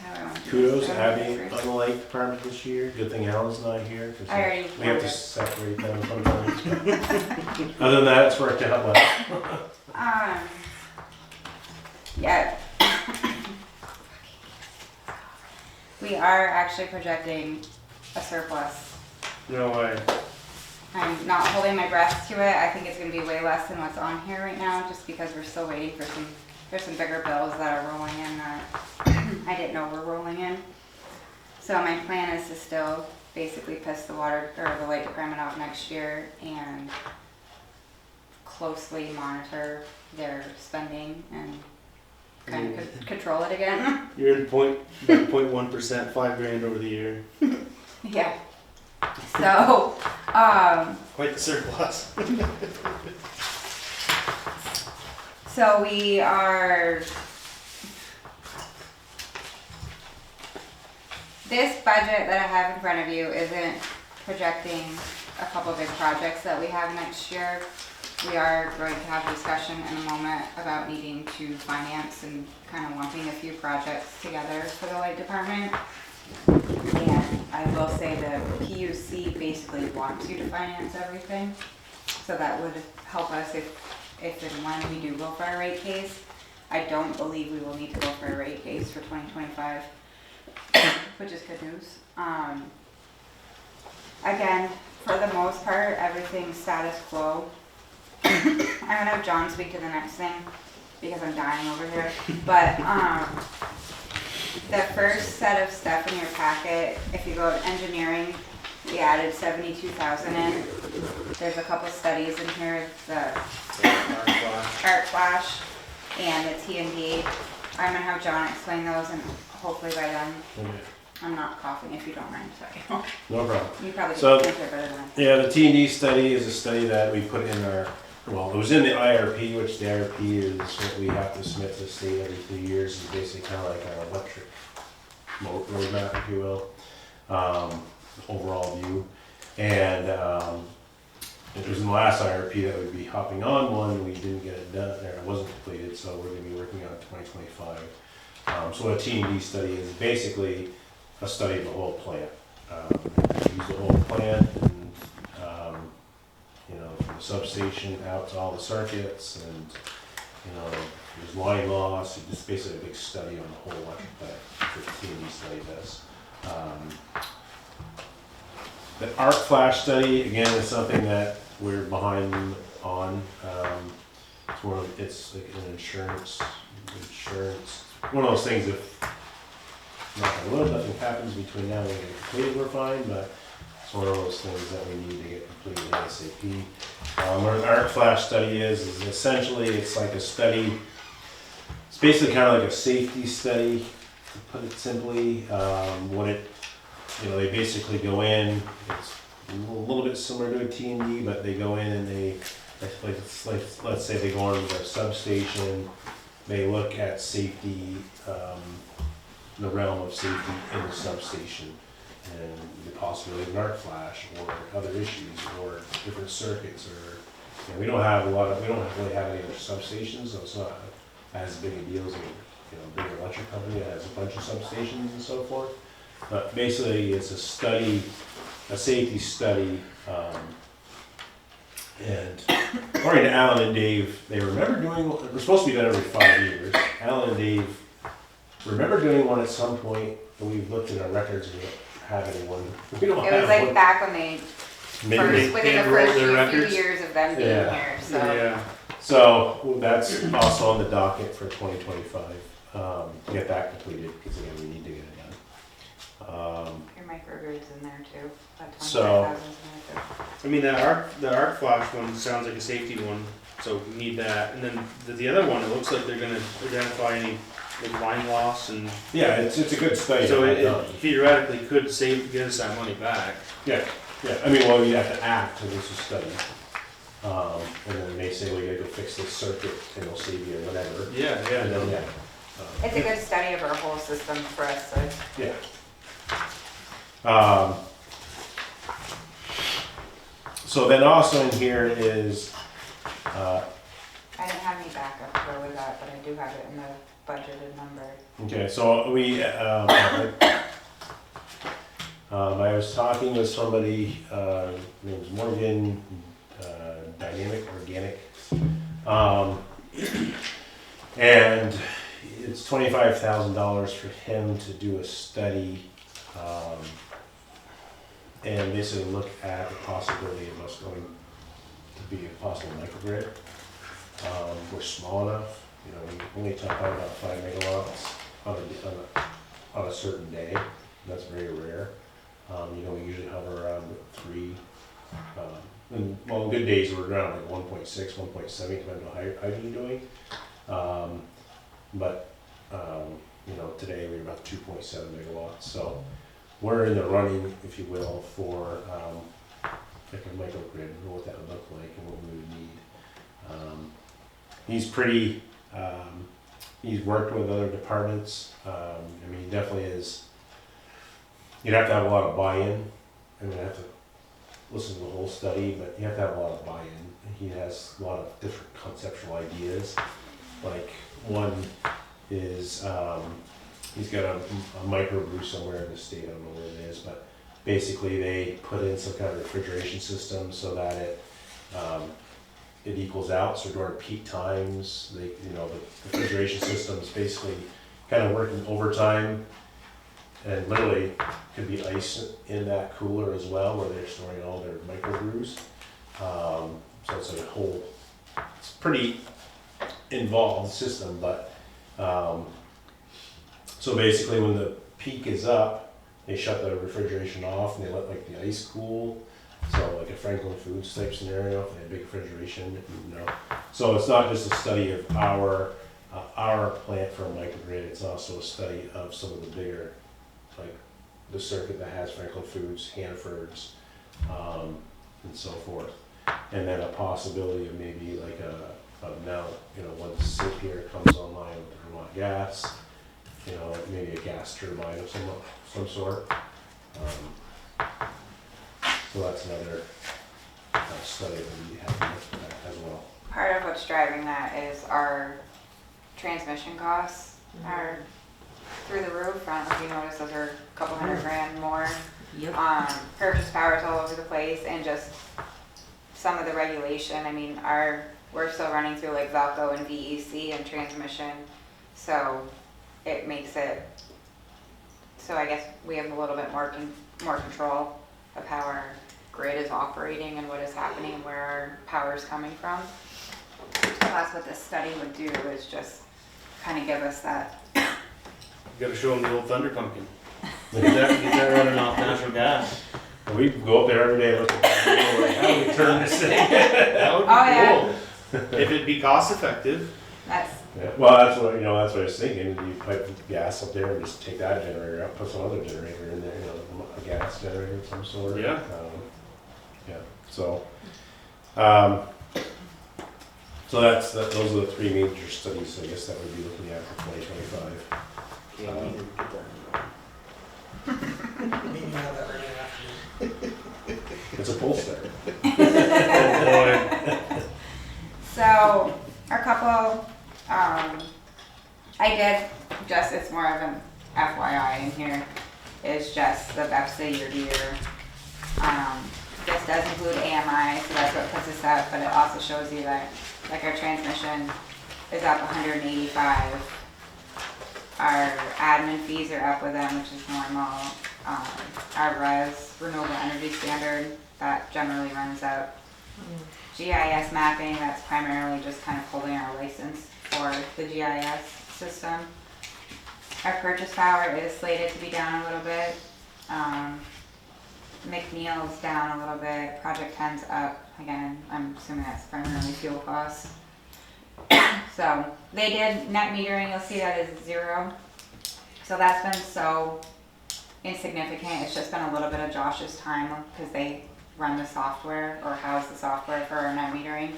How do I want to do Kudos this? to Abby on the light department this year. Good thing Alan's not here, 'cause I already we have to ordered. separate them sometimes. but other than that, it's worked out well. Yeah. We are actually projecting a surplus. No way. I'm not holding my breath to it. I think it's gonna be way less than what's on here right now, just because we're still waiting for there's some bigger bills that are rolling in that I didn't know were rolling in. So my plan is to still basically piss the water, or the light department off next year and closely monitor their spending and kind of control it again. You're in 0.1%, $5,000 over the year. Yeah. So, Quite the surplus. so we are, This budget that I have in front of you isn't projecting a couple big projects that we have next year. We are going to have a discussion in a moment about needing to finance and kind of lumping a few projects together for the light department. And I will say the PUC basically wants you to finance everything. So that would help us if and when we do go for a rate case. I don't believe we will need to go for a rate case for 2025, which is good news. Again, for the most part, everything's status quo. I'm gonna have John speak to the next thing because I'm dying over here. But the first set of stuff in your packet, if you go to engineering, we added 72,000 in. There's a couple studies in here, the Art Flash and the T&D. I'm gonna have John explain those, and hopefully by then, Okay. I'm not coughing if you don't mind, sorry. No problem. You probably So- can answer better than I. Yeah, the T&D study is a study that we put in our, well, it was in the IRP, which the IRP is what we have to submit to the state every 3 years. It's basically kind of like our electric roadmap, if you will, overall view. And it was in the last IRP that we'd be hopping on one. We didn't get it done, or it wasn't completed, so we're going to be working on 2025. So what a T&D study is basically a study of the whole plant. Use the whole plant and, you know, from the substation out to all the circuits, and, you know, there's line loss. It's just basically a big study on the whole electric plant that the T&D study does. The Arc Flash study, again, is something that we're behind on. It's like an insurance, one of those things, if nothing happens between now and we get it completed, we're fine, but it's one of those things that we need to get completed ASAP. What an Arc Flash study is essentially, it's like a study, it's basically kind of like a safety study, to put it simply. They basically go in, it's a little bit similar to a T&D, but they go in and they, let's say they go on to their substation, they look at safety, the realm of safety in the substation, and the possibility of an arc flash or other issues or different circuits, or we don't really have any other substations, so it's not as big a deal as a big electric company that has a bunch of substations and so forth. But basically, it's a study, a safety study, and according to Alan and Dave, they remember doing, we're supposed to be done every 5 years. Alan and Dave remember doing one at some point, but we've looked at our records and we don't have anyone. We don't It was have like one. back when they Maybe within the handwrote first their few records. years of them being Yeah. here, so. Yeah. So that's also on the docket for 2025, to get that completed, because again, we need to get it done. Your microgrid's in there too. That So- 25,000 's in there too. I mean, the arc flash one sounds like a safety one, so we need that. And then the other one, it looks like they're gonna identify any like line loss, and Yeah, it's a good study. so to it have done. theoretically could get us that money back. Yeah, I mean, well, you have to act to this study. And then they say, well, you gotta go fix this circuit, and they'll save you whatever. Yeah, And then, yeah. It's a good study of our whole system for us, so. Yeah. So then also in here is, I didn't have any backup for with that, but I do have it in the budgeted number. okay, so I was talking with somebody, named Morgan, Dynamic Organic. And it's $25,000 for him to do a study, and basically look at the possibility of us going to be a possible microgrid. We're small enough, we only talk about 5 megawatts on a certain day. That's very rare. We usually hover around 3. And well, good days we're around like 1.6, 1.7, depending on how you're doing. But today we're about 2.7 megawatts. So we're in the running, if you will, for like a microgrid, and what that would look like and what we would need. He's worked with other departments. He definitely is you'd have to have a lot of buy-in. I mean, I have to listen to the whole study, but you have to have a lot of buy-in. And he has a lot of different conceptual ideas. Like one is he's got a microbrew somewhere in the state. I don't know where it is, but basically they put in some kind of refrigeration system so that it equals out. So during peak times, the refrigeration system is basically kind of working overtime, and literally could be ice in that cooler as well, where they're storing all their microbrews. So it's like a whole, it's pretty involved system, but so basically when the peak is up, they shut the refrigeration off and they let like the ice cool. So like a Franklin Foods type scenario, if they have big refrigeration, So it's not just a study of our plant for a microgrid, it's also a study of some of the bigger, like the circuit that has Franklin Foods, Hannaford's, and so forth. And then a possibility of maybe like now, once SIP here comes online with the Vermont gas, maybe a gas turbine of some sort. So that's another study that we have to look at as well. Part of what's driving that is our transmission costs are through the roof. I don't know if you noticed, those are a couple $100,000 more. Yep. Purchase power's all over the place, and just some of the regulation. I mean, we're still running through like Velco and VEC and transmission, so it makes it, so I guess we have a little bit more control of how our grid is operating and what is happening and where our power is coming from. So that's what this study would do, is just kind of give us that. You gotta show them the old Thunder Pumpkin. Get that running off natural gas. We go up there every day and look at like, how do we turn this thing? That would be Oh, yeah. cool. If it'd be cost effective. That's, Yeah, well, that's what I was thinking. You pipe gas up there and just take that generator out, put some other generator in there, a gas generator of some sort. Yeah. So, so those are the three major studies, I guess, that we'd be looking at for 2025. Maybe you have that right after. It's a poll study. so a couple, I did just, it's more of an FYI in here, is just the BEPSA year to year. This does include AMI, so that's what puts us up, but it also shows you that like our transmission is up 185. Our admin fees are up with them, which is normal. Our RES, Renewable Energy Standard, that generally runs up. GIS mapping, that's primarily just kind of holding our license for the GIS system. Our purchase power is slated to be down a little bit. McNeil's down a little bit. Project 10's up. Again, I'm assuming that's primarily fuel costs. So they did net metering, you'll see that is 0. So that's been so insignificant. It's just been a little bit of Josh's time because they run the software or house the software for our net metering.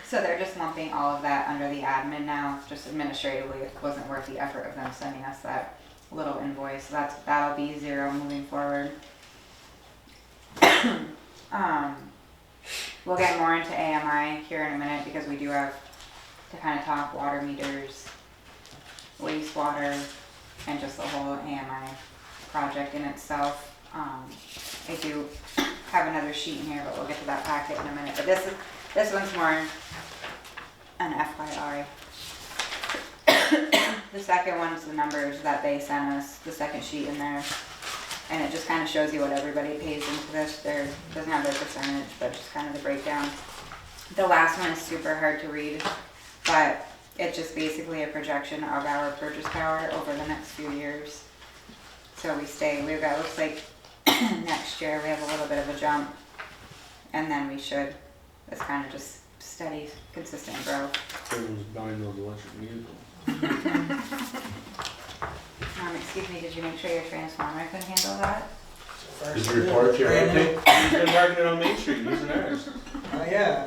So they're just lumping all of that under the admin now. Just administratively, it wasn't worth the effort of them sending us that little invoice. So that'll be 0 moving forward. We'll get more into AMI here in a minute because we do have to kind of talk water meters, wastewater, and just the whole AMI project in itself. I do have another sheet in here, but we'll get to that packet in a minute. But this one's more an FYI. The second one's the numbers that they sent us, the second sheet in there. And it just kind of shows you what everybody pays into this. There doesn't have their percentage, but just kind of the breakdown. The last one is super hard to read, but it's just basically a projection of our purchase power over the next few years. So we've got, looks like next year we have a little bit of a jump, and then we should, it's kind of just steady, consistent growth. Everyone's buying those electric vehicles. Excuse me, did you make sure your transformer can handle that? Did you report your update? He's been marking it on Main Street using ours. Oh, yeah.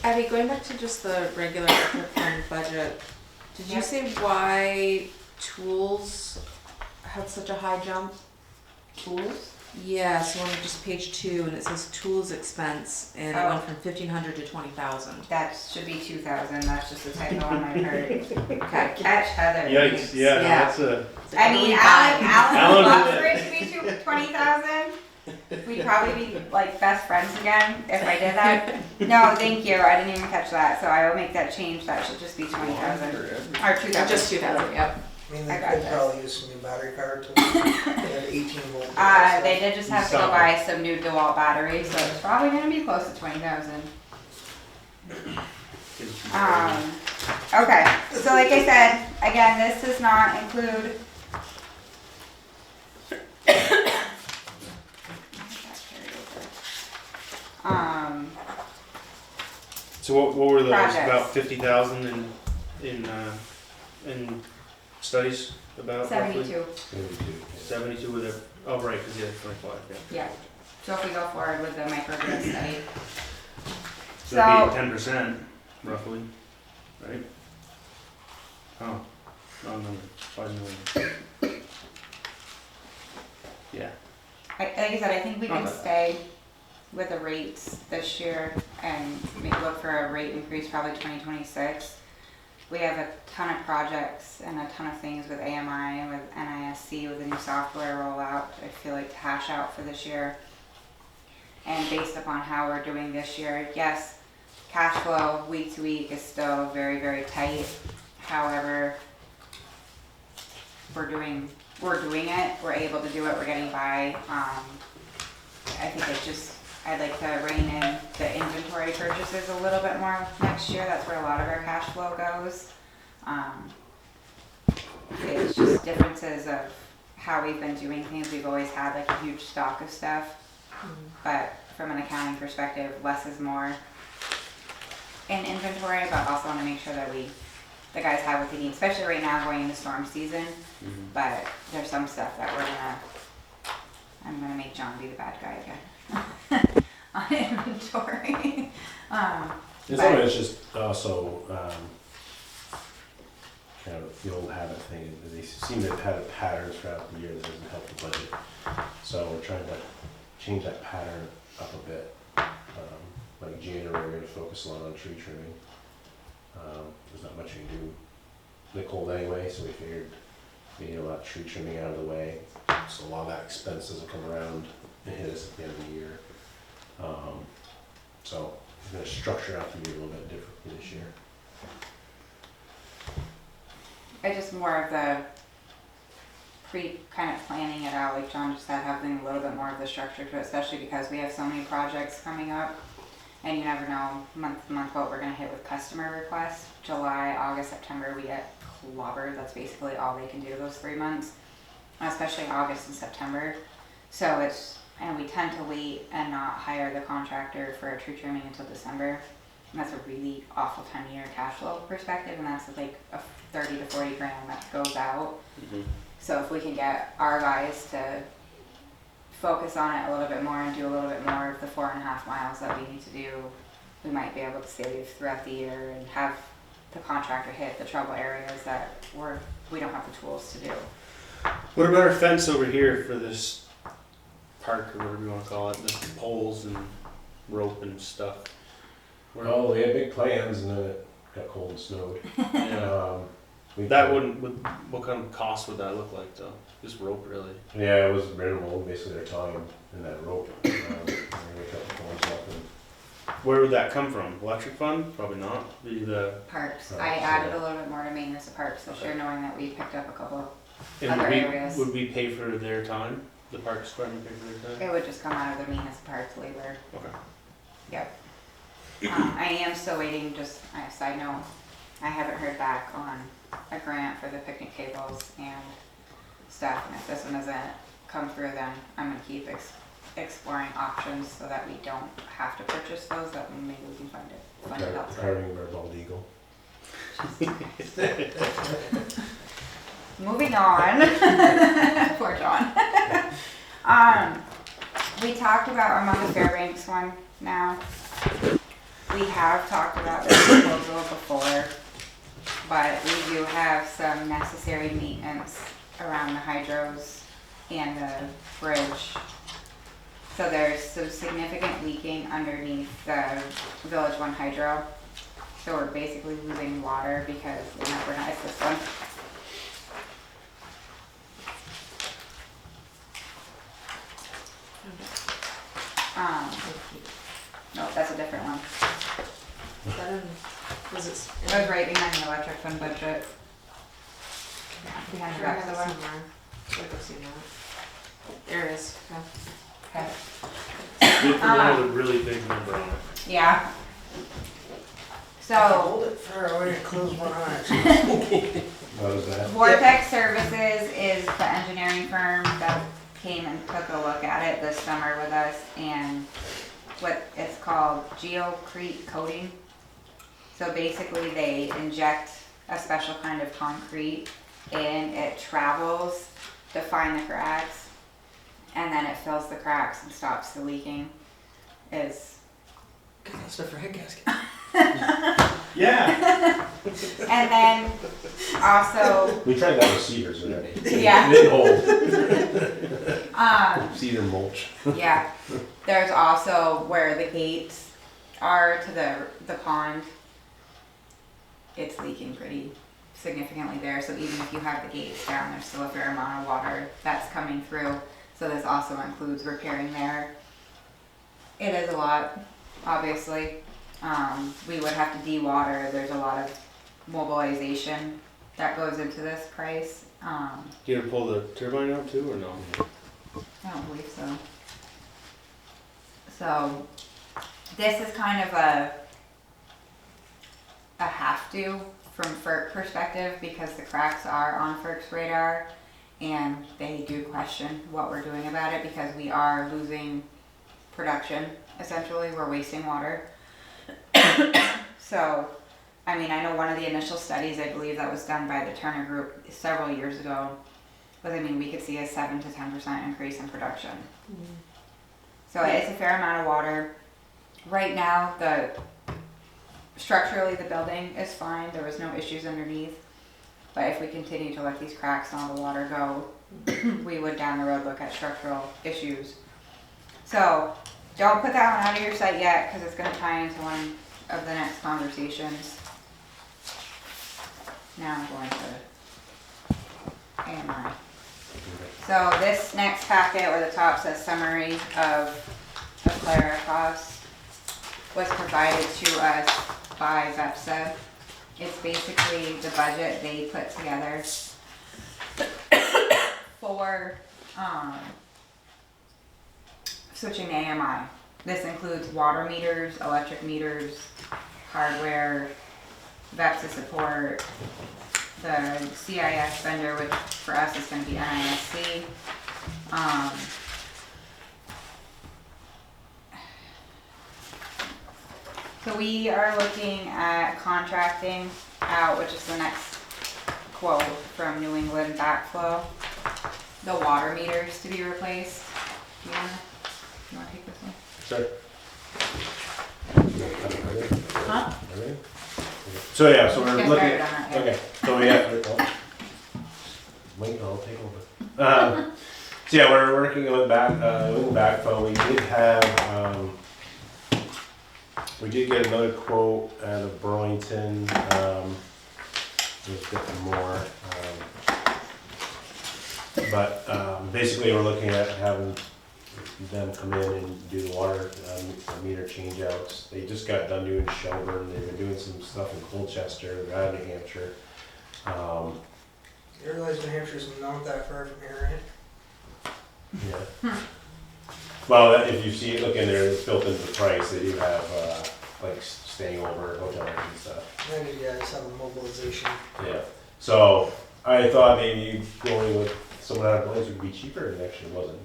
Abby, going back to just the regular fund budget, did you say why tools had such a high jump? Tools? Yeah, so on just page 2, and it says tools expense, and it Oh. went from 1,500 to 20,000. That should be 2,000, that's just a typo on my part. Good catch, Heather. Yikes, yeah, no, Yeah. that's a, I mean, Alan- Alan would love did for it to be 20,000. We'd probably be like best friends again if I did that. No, thank you, I didn't even catch that, so I will make that change, that should just be 20,000. Or 2,000. Just 2,000, yep. I mean, I they got could this. probably use some new battery card tools. They have 18 volt. They did just have to go buy some new DeWalt batteries, so it's probably gonna be close to 20,000. Okay, so like I said, again, this does not include. so what were those, Projects. about 50,000 in studies about roughly? 72, 72 with a, oh right, cause you had 25, yeah. yeah. So if we go forward with the microgrid study. So that'd be 10% roughly, right? Oh, wrong number, 5 million. Yeah, Like I said, I think we can Okay. stay with the rates this year and maybe look for a rate increase probably 2026. We have a ton of projects and a ton of things with AMI, with NISC, with the new software rollout, I feel like to hash out for this year. And based upon how we're doing this year, yes, cash flow week to week is still very, very tight. However, we're doing it, we're able to do it, we're getting by. I think it's just, I'd like to rein in the inventory purchases a little bit more next year, that's where a lot of our cash flow goes. It's just differences of how we've been doing things, we've always had like a huge stock of stuff, but from an accounting perspective, less is more in inventory, but also want to make sure that the guys have what they need, especially right now going into storm season. But there's some stuff that I'm gonna make John be the bad guy again on inventory. Some of it's just also kind of the old habit thing. They seem to have had a pattern throughout the year that doesn't help the budget. So we're trying to change that pattern up a bit. Like January, we're going to focus a lot on tree trimming. There's not much we can do in the cold anyway, so we figured we need a lot of tree trimming out of the way. So a lot of that expense doesn't come around and hit us at the end of the year. So we're going to structure out the year a little bit differently this year. I just more of the kind of planning it out, like John just said, having a little bit more of the structure to it, especially because we have so many projects coming up. And you never know month to month what we're gonna hit with customer requests. July, August, September, we get clobbered. That's basically all they can do those 3 months, especially August and September. So and we tend to wait and not hire the contractor for tree trimming until December. And that's a really awful time of year cash flow perspective, and that's like a 30 to 40 grand that goes out. So if we can get our guys to focus on it a little bit more and do a little bit more of the 4.5 miles that we need to do, we might be able to save throughout the year and have the contractor hit the trouble areas that we don't have the tools to do. what about our fence over here for this park or whatever you wanna call it, the poles and rope and stuff? Well, we had big plans and then it got cold and snowed. What kind of cost would that look like though? Just rope really? Yeah, it was minimal, basically their time in that rope. We cut the poles up and Where would that come from? Electric fund? Probably not. Be the, Parks, Right, I so- added a little bit more to maintenance of parks this year, knowing that we picked up a couple. and Other would areas. would we pay for their time? The parks department pay for their time? It would just come out of the maintenance of parks labor. Okay. Yep. I am still waiting, just a side note, I haven't heard back on a grant for the picnic tables and stuff, and if this one doesn't come through, then I'm gonna keep exploring options so that we don't have to purchase those, that maybe we can fund it elsewhere. carving our bald eagle. Moving on. Poor John. We talked about our Mother Fairbanks one now. We have talked about this proposal before, but we do have some necessary maintenance around the hydros and the bridge. So there's some significant leaking underneath the Village 1 hydro. So we're basically losing water because the Nevernice system. No, that's a different one. Is that in, was it? It was right behind the electric fund budget. Behind the back of the one. somewhere. I feel like I've seen that. There it is, okay. Okay. Good for one with a really big number on it. Yeah. So, Hold it far away and close one eye. What was that? Vortex Services is the engineering firm that came and took a look at it this summer with us, and what it's called geocrete coating. So basically they inject a special kind of concrete and it travels to find the cracks, and then it fills the cracks and stops the leaking. Is Got that stuff for head gasket. Yeah. and then also We tried that with cedars already. Yeah. They hold. Cedar mulch. yeah, there's also where the gates are to the pond. It's leaking pretty significantly there, so even if you have the gates down, there's still a fair amount of water that's coming through. So this also includes repairing there. It is a lot, obviously. We would have to de-water. There's a lot of mobilization that goes into this price. You gonna pull the turbine out too, or no? I don't believe so. So this is kind of a have to from FERC perspective, because the cracks are on FERC's radar and they do question what we're doing about it, because we are losing production. Essentially, we're wasting water. So, I mean, I know one of the initial studies, I believe that was done by the Turner Group several years ago, was, I mean, we could see a 7 to 10% increase in production. So it's a fair amount of water. Right now, structurally the building is fine. There was no issues underneath. But if we continue to let these cracks and all the water go, we would down the road look at structural issues. So don't put that one out of your sight yet, because it's going to tie into one of the next conversations. Now I'm going to AMI. So this next packet, where the top says summary of Clara costs, was provided to us by VEPSA. It's basically the budget they put together for switching to AMI. This includes water meters, electric meters, hardware, VEPSA support, the CIS vendor, which for us is going to be NISC. So we are looking at contracting out, which is the next quote from New England Backflow, the water meters to be replaced. You wanna take this one? Sure. Huh? So yeah, so we're Get looking. started on that, yeah. Okay, so we have. Wait, I'll take over. So yeah, we're working with backflow. We did get another quote out of Burlington. Just get more. But basically, we're looking at having them come in and do the water meter change outs. They just got done doing Shelburne. They've been doing some stuff in Colchester, they're out of New Hampshire. You realize New Hampshire's not that far from here, right? Yeah. Well, if you see it, look in there, it's built into the price. They do have like staying over hotel rooms and stuff. And you guys have a mobilization. Yeah. So I thought maybe going with someone out of place would be cheaper, and it actually wasn't.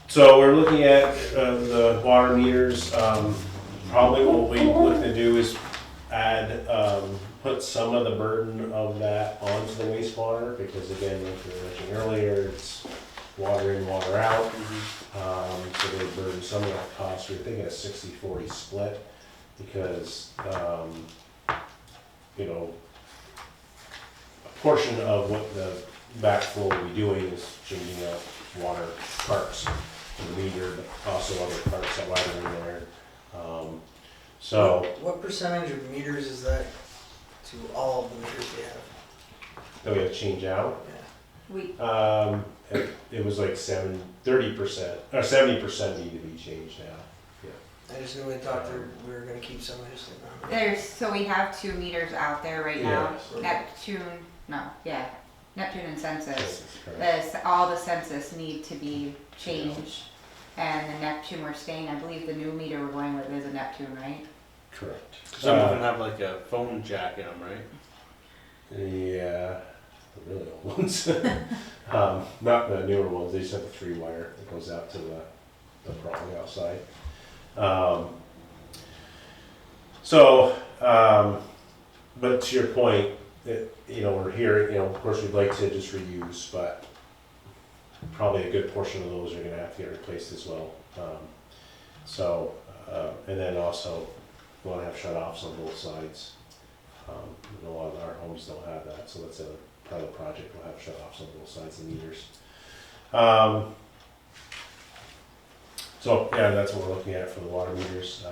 So we're looking at the water meters. Probably what we look to do is add, put some of the burden of that onto the wastewater, because again, like we were mentioning earlier, it's water in, water out. So they burden some of that cost. We're thinking a 60-40 split, because you know, portion of what the backflow will be doing is changing out water parts in the meter, but also other parts that lie in there. So, What percentage of meters is that to all of the meters we have? then we have to change out. We, It was like 30%, or 70% need to be changed now. I just knew we talked that we were gonna keep some, I just didn't know. so we have 2 meters out there right now. Yes. Neptune and Census. That's correct. All the census need to be changed. And the Neptune we're staying, I believe the new meter we're going with is a Neptune, right? Correct. Some of them have like a phone jack in them, right? Yeah, the really old ones. Not the newer ones, they just have the 3-wire that goes out to the prong outside. But to your point, we're here, of course we'd like to just reuse, but probably a good portion of those are gonna have to get replaced as well. And then also, we wanna have shut-offs on both sides. A lot of our homes don't have that, so that's a part of the project, we'll have shut-offs on both sides of the meters. So, yeah, that's what we're looking at for the water meters.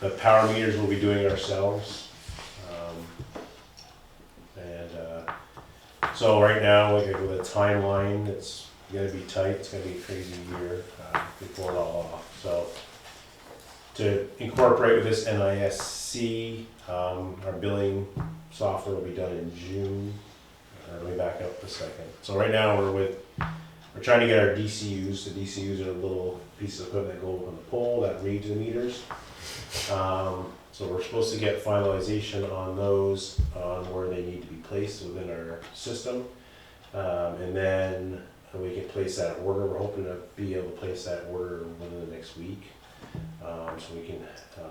The power meters we'll be doing ourselves. So right now, like with a timeline, it's gonna be tight, it's gonna be a crazy year before it all off. So to incorporate with this NISC, our billing software will be done in June. Let me back up a second. So right now we're trying to get our DCUs. The DCUs are little pieces of equipment that go up on the pole that reads the meters. So we're supposed to get finalization on those, on where they need to be placed within our system. And then we can place that order. We're hoping to be able to place that order within the next week. So we can,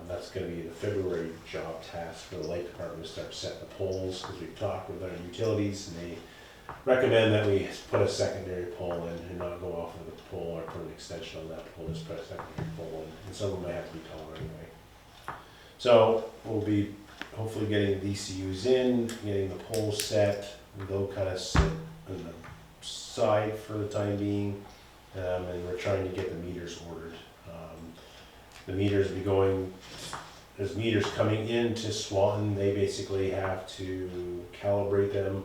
that's gonna be the February job task for the light department to start setting the poles, because we've talked with our utilities and they recommend that we put a secondary pole in and not go off of the pole or put an extension on that pole, just put a secondary pole in. And some of them may have to be taller anyway. So we'll be hopefully getting the DCUs in, getting the poles set, and they'll kind of sit on the side for the time being. And we're trying to get the meters ordered. The meters be going, there's meters coming into Swanton, they basically have to calibrate them.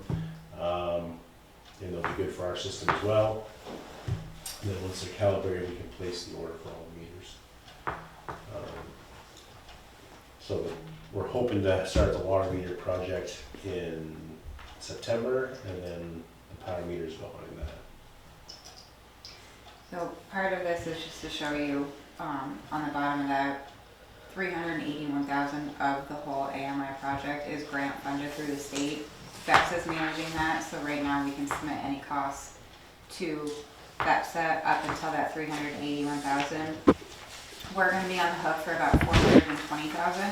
And they'll be good for our system as well. And then once they're calibrated, we can place the order for all the meters. So we're hoping to start the water meter project in September, and then the power meters behind that. So part of this is just to show you, on the bottom of that, 381,000 of the whole AMI project is grant funded through the state. BEPS is managing that, so right now we can submit any costs to BEPSA up until that 381,000. We're gonna be on the hook for about 420,000.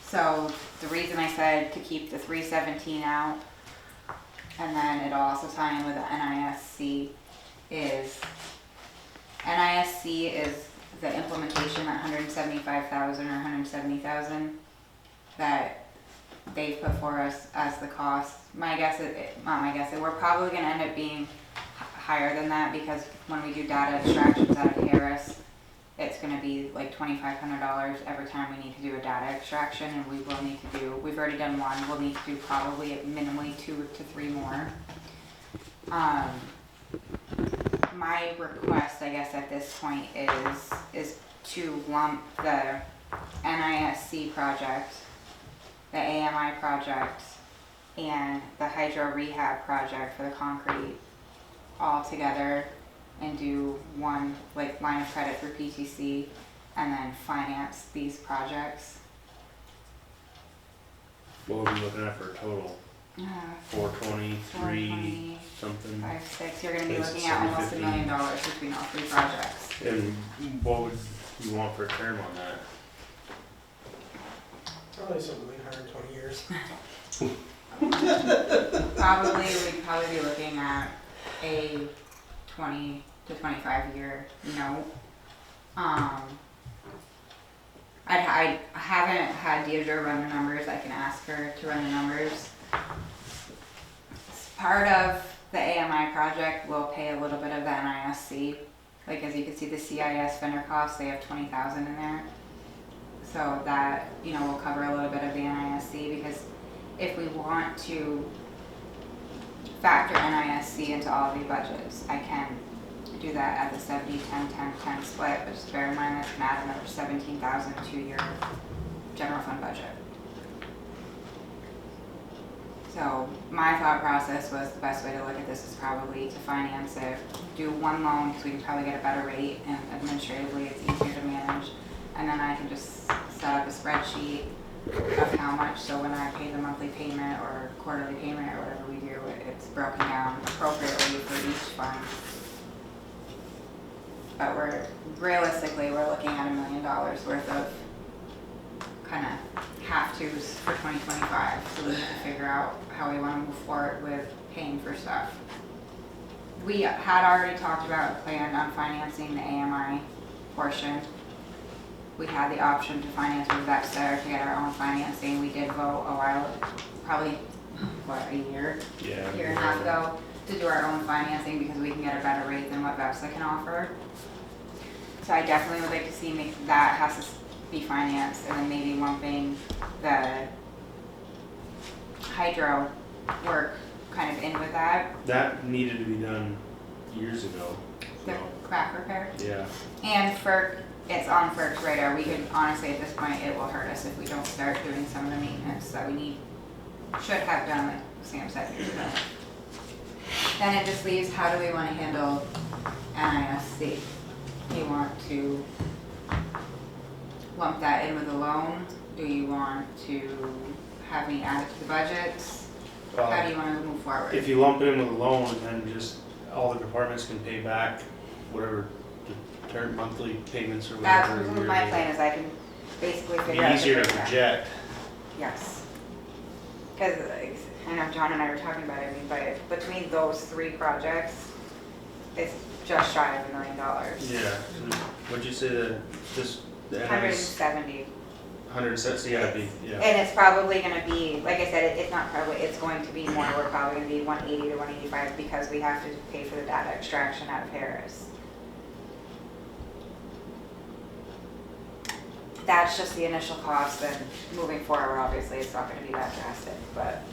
So the reason I said to keep the 317 out, and then it'll also tie in with the NISC, is the implementation, that 175,000 or 170,000 that they put for us as the cost. We're probably gonna end up being higher than that, because when we do data extractions out of Harris, it's gonna be like $2,500 every time we need to do a data extraction, and we will need to do, we've already done one, we'll need to do probably minimally 2 to 3 more. My request, I guess, at this point is to lump the NISC project, the AMI project, and the hydro rehab project for the concrete all together, and do one like line of credit for PTC, and then finance these projects. What would we be looking at for a total? 420, 3 something? 5, 6, you're gonna be It's looking at almost $1 750. million between all 3 projects. And what would you want for a term on that? Probably something like 120 years. We'd probably be looking at a 20 to 25 year note. I I haven't had Deidre run the numbers, I can ask her to run the numbers. Part of the AMI project will pay a little bit of the NISC. Like as you can see, the CIS vendor costs, they have 20,000 in there. So that, you know, will cover a little bit of the NISC, because if we want to factor NISC into all of the budgets, I can do that at the 70-10-10-10 split, but just bear in mind that's gonna add another 17,000 to your general fund budget. So my thought process was the best way to look at this is probably to finance it, do one loan, because we can probably get a better rate, and administratively it's easier to manage. And then I can just set up a spreadsheet of how much, so when I pay the monthly payment or quarterly payment or whatever we do, it's broken down appropriately for each fund. But realistically, we're looking at $1 million worth of kind of have-tos for 2025. So we need to figure out how we want to move forward with paying for stuff. We had already talked about a plan on financing the AMI portion. We had the option to finance with Vexter to get our own financing. We did vote a while, probably, a year and a half ago, to do our own financing because we can get a better rate than what Vexter can offer. So I definitely would like to see that has to be financed, and then maybe lumping the hydro work kind of in with that. That needed to be done years ago. The crack repair. Yeah. And it's on FERC's radar. We could, honestly, at this point, it will hurt us if we don't start doing some of the maintenance that we should have done, like Sam said years ago. Then it just leaves, how do we want to handle NISC? Do you want to lump that in with a loan? Do you want to have me add it to the budgets? How do you want to move forward? If you lump it in with a loan, then just all the departments can pay back whatever the current monthly payments or whatever. That's my plan, is I can basically It'd figure out. be easier to breakdown. project. Yes. Because I know John and I were talking about it, but between those three projects, it's just shy of $1 million. Yeah. What'd you say the 170. 170, yeah, it'd be, yeah. And it's probably going to be, like I said, it's not probably, it's going to be more. We're probably going to be 180 to 185 because we have to pay for the data extraction out of Harris. That's just the initial cost, and moving forward, obviously, it's not going to be that drastic, but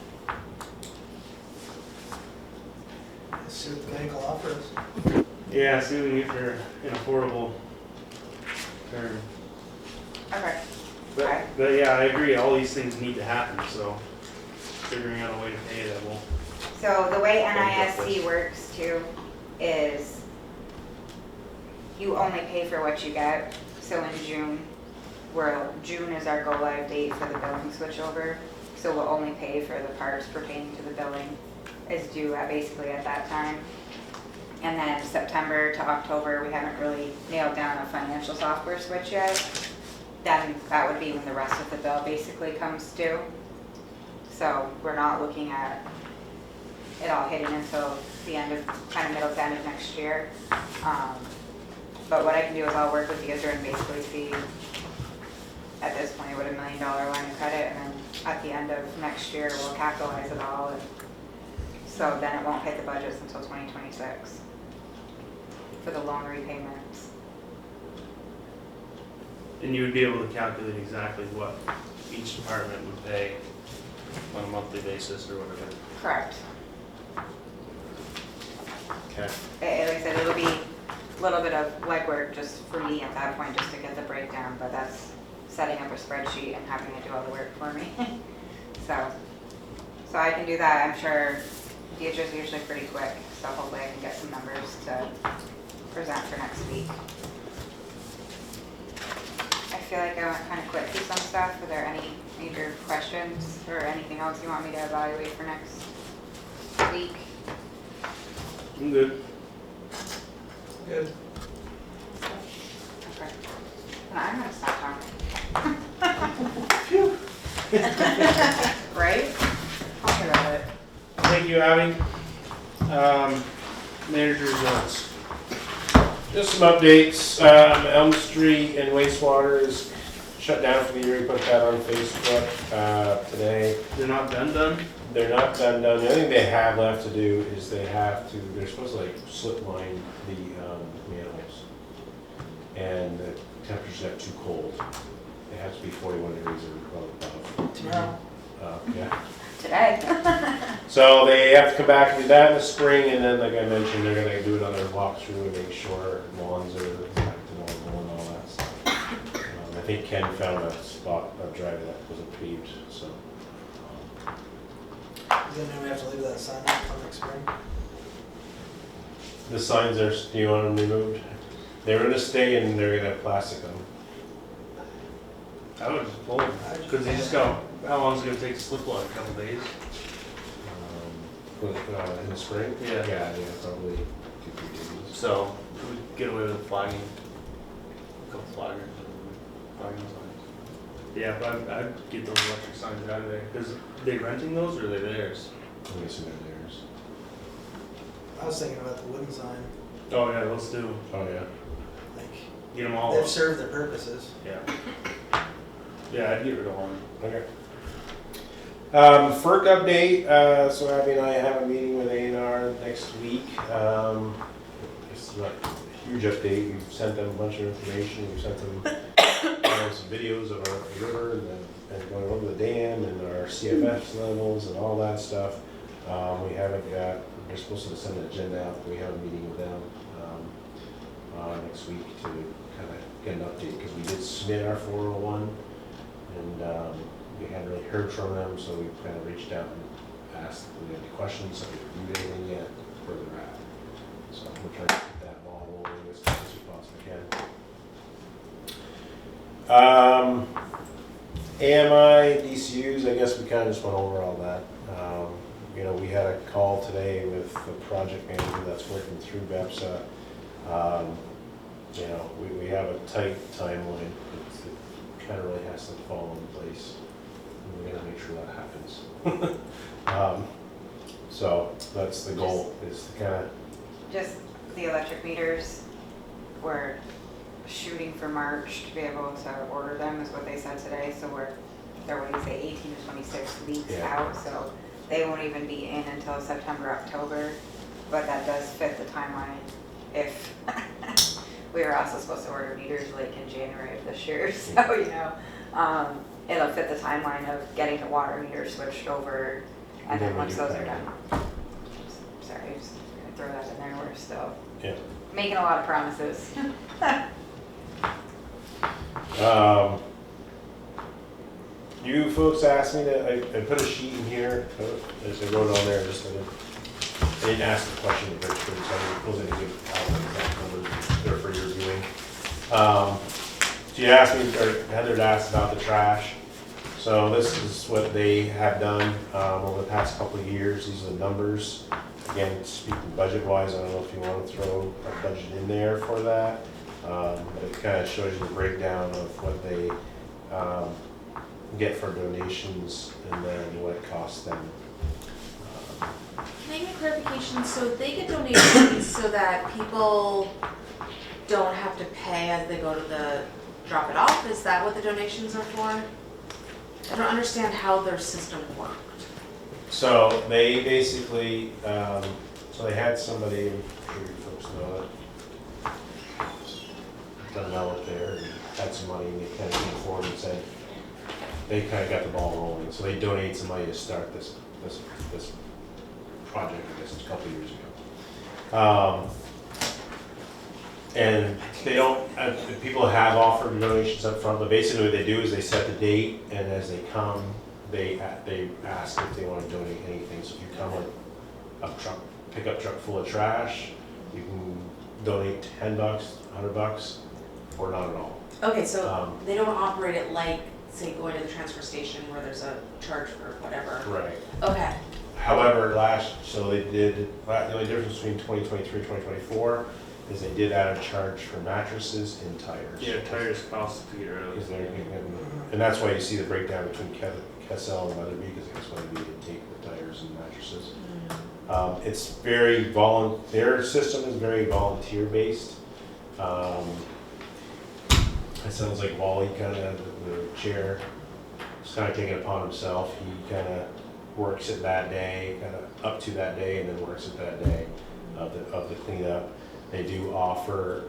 Let's see what the bank will offer us. Yeah, see what we get for an affordable term. okay. But yeah, I agree, all these things need to happen, so figuring out a way to pay that will. So the way NISC works too is you only pay for what you get. So in June, June is our go live date for the billing switchover. So we'll only pay for the parts pertaining to the billing is due basically at that time. And then September to October, we haven't really nailed down a financial software switch yet. Then that would be when the rest of the bill basically comes due. So we're not looking at it all hitting until the end of, kind of middle to end of next year. But what I can do is I'll work with Deidre and basically see at this point what $1 million line of credit, and then at the end of next year we'll capitalize it all, and so then it won't hit the budgets until 2026 for the loan repayments. And you would be able to calculate exactly what each department would pay on a monthly basis or whatever. Correct. Okay. Like I said, it'll be a little bit of legwork just for me at that point, just to get the breakdown, but that's setting up a spreadsheet and having it do all the work for me. So I can do that. I'm sure Deidre's usually pretty quick, so hopefully I can get some numbers to present for next week. I feel like I went kind of quick through some stuff. Are there any major questions or anything else you want me to evaluate for next week? I'm good. Good. Okay. And I'm gonna stop talking. Right? Tell me about it. Thank you, Abby. Manager results. Just some updates. Elm Street and wastewater is shut down for the year. We put that on Facebook today. They're not done? They're not done. The only thing they have left to do is they're supposed to like slip line the manholes. And the temperatures got too cold. It has to be 41 degrees or above. Tomorrow. Yeah. Today. So they have to come back and do that in the spring, and then, like I mentioned, they're gonna do another walkthrough and make sure lawns are back to normal and all that stuff. I think Ken found a spot of driveway that wasn't paved, so. Does that mean we have to leave that sign up till next spring? The signs are, do you want them removed? They're gonna stay and they're gonna have plastic on them. I would just pull them, because they just go, how long is it gonna take to slip line, a couple days? In the spring? Yeah. Yeah, probably 2-3 days. So, we get away with flagging, a couple flaggers, flagging signs. Yeah, but I'd get those electric signs out of there, because they renting those or are they theirs? I'm guessing they're theirs. I was thinking about the wooden sign, Oh yeah, let's do, Oh, yeah. like, get them all they've up. served their purposes. Yeah. Yeah, I'd get rid of one. Okay. FERC update, so Abby and I have a meeting with A&R next week. It's not a huge update, we've sent them a bunch of information, we've sent them some videos of our river and going over the dam and our CFS levels and all that stuff. We haven't got, we're supposed to send an agenda out, but we have a meeting with them next week to kind of get an update, because we did submit our 401 and we hadn't really heard from them, so we kind of reached out and asked if we had any questions, if we reviewed anything yet, where they're at. So we're trying to get that ball rolling as fast as we possibly can. AMI, DCUs, I guess we kind of just went over all that. We had a call today with the project manager that's working through BEPSA. We have a tight timeline. It kind of really has to fall in place. We're gonna make sure that happens. So that's the goal, is to kind of. Just the electric meters, we're shooting for March to be able to order them, is what they said today, so they're what do you say, 18 to 26 weeks out, so they won't even be in until September, October, but that does fit the timeline if we were also supposed to order meters like in January of this year, so it'll fit the timeline of getting the water meters switched over, and then once those are done. Sorry, just gonna throw that in there, we're still making a lot of promises. You folks asked me to, I put a sheet in here, as I wrote on there, just I didn't ask the question of Richard, so I wasn't going to give out the exact numbers there for your viewing. She asked me, or Heather asked about the trash. So this is what they have done over the past couple of years. These are the numbers. Again, speaking budget-wise, I don't know if you want to throw a budget in there for that. But it kind of shows you the breakdown of what they get for donations and then what it costs them. Can I get clarification? So they get donations so that people don't have to pay as they go to drop it off? Is that what the donations are for? I don't understand how their system worked. So they basically, so they had somebody, I'm sure you folks know it, done well up there and had some money, and they kind of came forward and said, they kind of got the ball rolling. So they donated some money to start this project, I guess, a couple of years ago. And they don't, people have offered donations up front, but basically what they do is they set the date, and as they come, they ask if they want to donate anything. So if you come with a pickup truck full of trash, you can donate $10, $100, or not at all. Okay, so they don't operate it like, say, going to the transfer station where there's a charge for whatever. Right. Okay. However, the only difference between 2023 and 2024 is they did add a charge for mattresses and tires. Yeah, tires cost to get rid of. And that's why you see the breakdown between Kessel and Weatherby, because that's why we did take the tires and mattresses. It's very their system is very volunteer based. it sounds like Wally kind of, the chair, is kind of taking it upon himself. He kind of works it that day, kind of up to that day, and then works it that day of the cleanup. They do offer,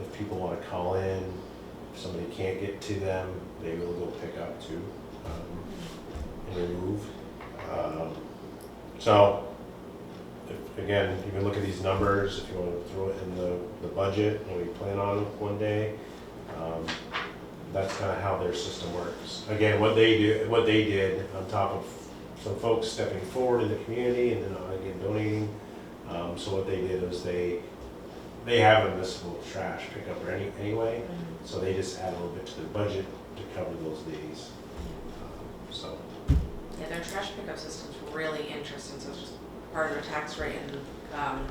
if people want to call in, if somebody can't get to them, they will go pick up too, and remove. So, again, you can look at these numbers if you want to throw it in the budget and we plan on it one day. That's kind of how their system works. Again, what they did on top of some folks stepping forward in the community and then again donating. So what they did was they have a municipal trash pickup anyway, so they just add a little bit to their budget to cover those days. So. Yeah, their trash pickup system's really interesting, so it's just part of their tax rate, and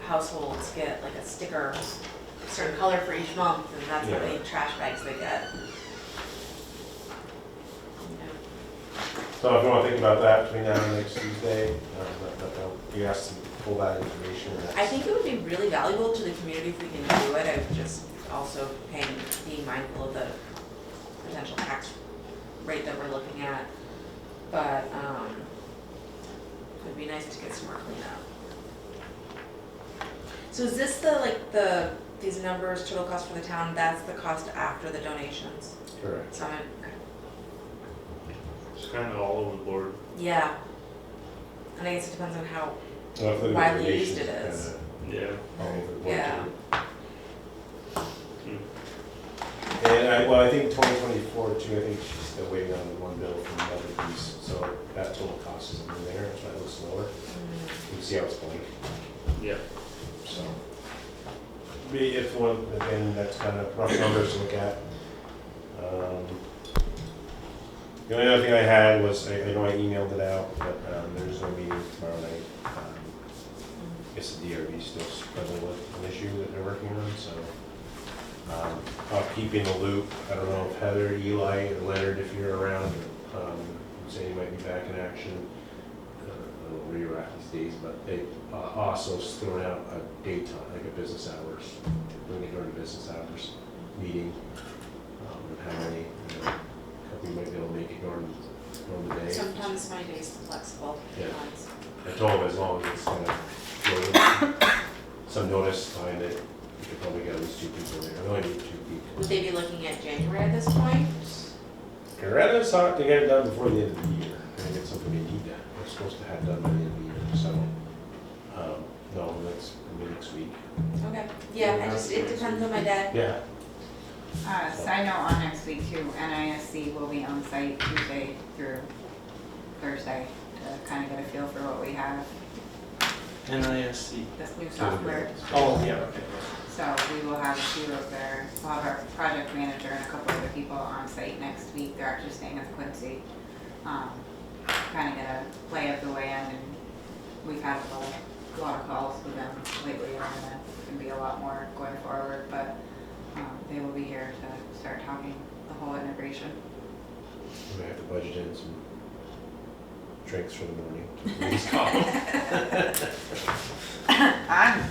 households get like a sticker, a certain color for each month, and that's how many trash bags they get. So if you want to think about that between now and next Tuesday, you asked to pull that information. I think it would be really valuable to the community if we can do it. I would just also being mindful of the potential tax rate that we're looking at. But it'd be nice to get some more cleanup. So is this these numbers, total cost for the town, that's the cost after the donations? Correct. So okay. It's kind of all over the board. Yeah. And I guess it depends on how Well, if the widely donations used it are is. Yeah. all over the board, Yeah. too. And I think 2024 too, I think she's still waiting on one bill from the other piece, so that total cost isn't in there, it's a little slower. You can see how it's blank, Yeah. so. If one, again, that's kind of rough numbers to look at. The only other thing I had was, I know I emailed it out, but there's no meeting tomorrow night. I guess the DRB is still struggling with an issue that they're working on, so. I'll keep you in the loop. I don't know if Heather, Eli, or Leonard, if you're around, say you might be back in action. I don't know where you're at these days, but they also thrown out a daytime, like a business hours, doing it during business hours meeting. And how many, you might be able to make it during the day. Sometimes my day's flexible. Yeah. Sometimes. I told them as long as it's kind of some notice, fine, that you could probably get at least 2 people there. I only need 2 people. Would they be looking at January at this point? Retta's hard to get it done before the end of the year. I think it's something we need to, we're supposed to have done by the end of the year, so, no, that's next week. Okay. Yeah, it depends on my day. Yeah. Side note on next week too, NISC will be on site Tuesday through Thursday to kind of get a feel for what we have, NISC. this new software. Oh, yeah, okay. So we will have a few of we'll have our project manager and a couple other people on site next week. They're actually staying at the Quincy. Kind of get a lay of the land, and we've had a lot of calls with them lately, and there's going to be a lot more going forward, but they will be here to start talking the whole integration. We have to budget in some drinks for the morning. Please call. I'm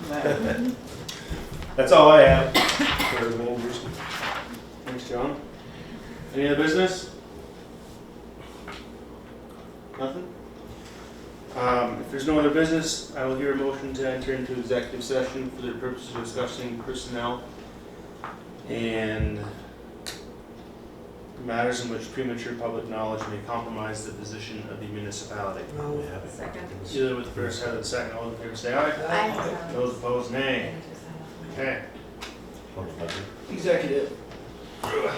fine, That's all I have for managers. Thanks, John. Any other business? Nothing? If there's no other business, I will hear a motion to enter into executive session for the purpose of discussing personnel and matters in which premature public knowledge may compromise the position of the municipality. No. Second. Either with the first head or the second, all in favor say aye. I Those opposed, nay. Okay. On the budget. Executive. Okay.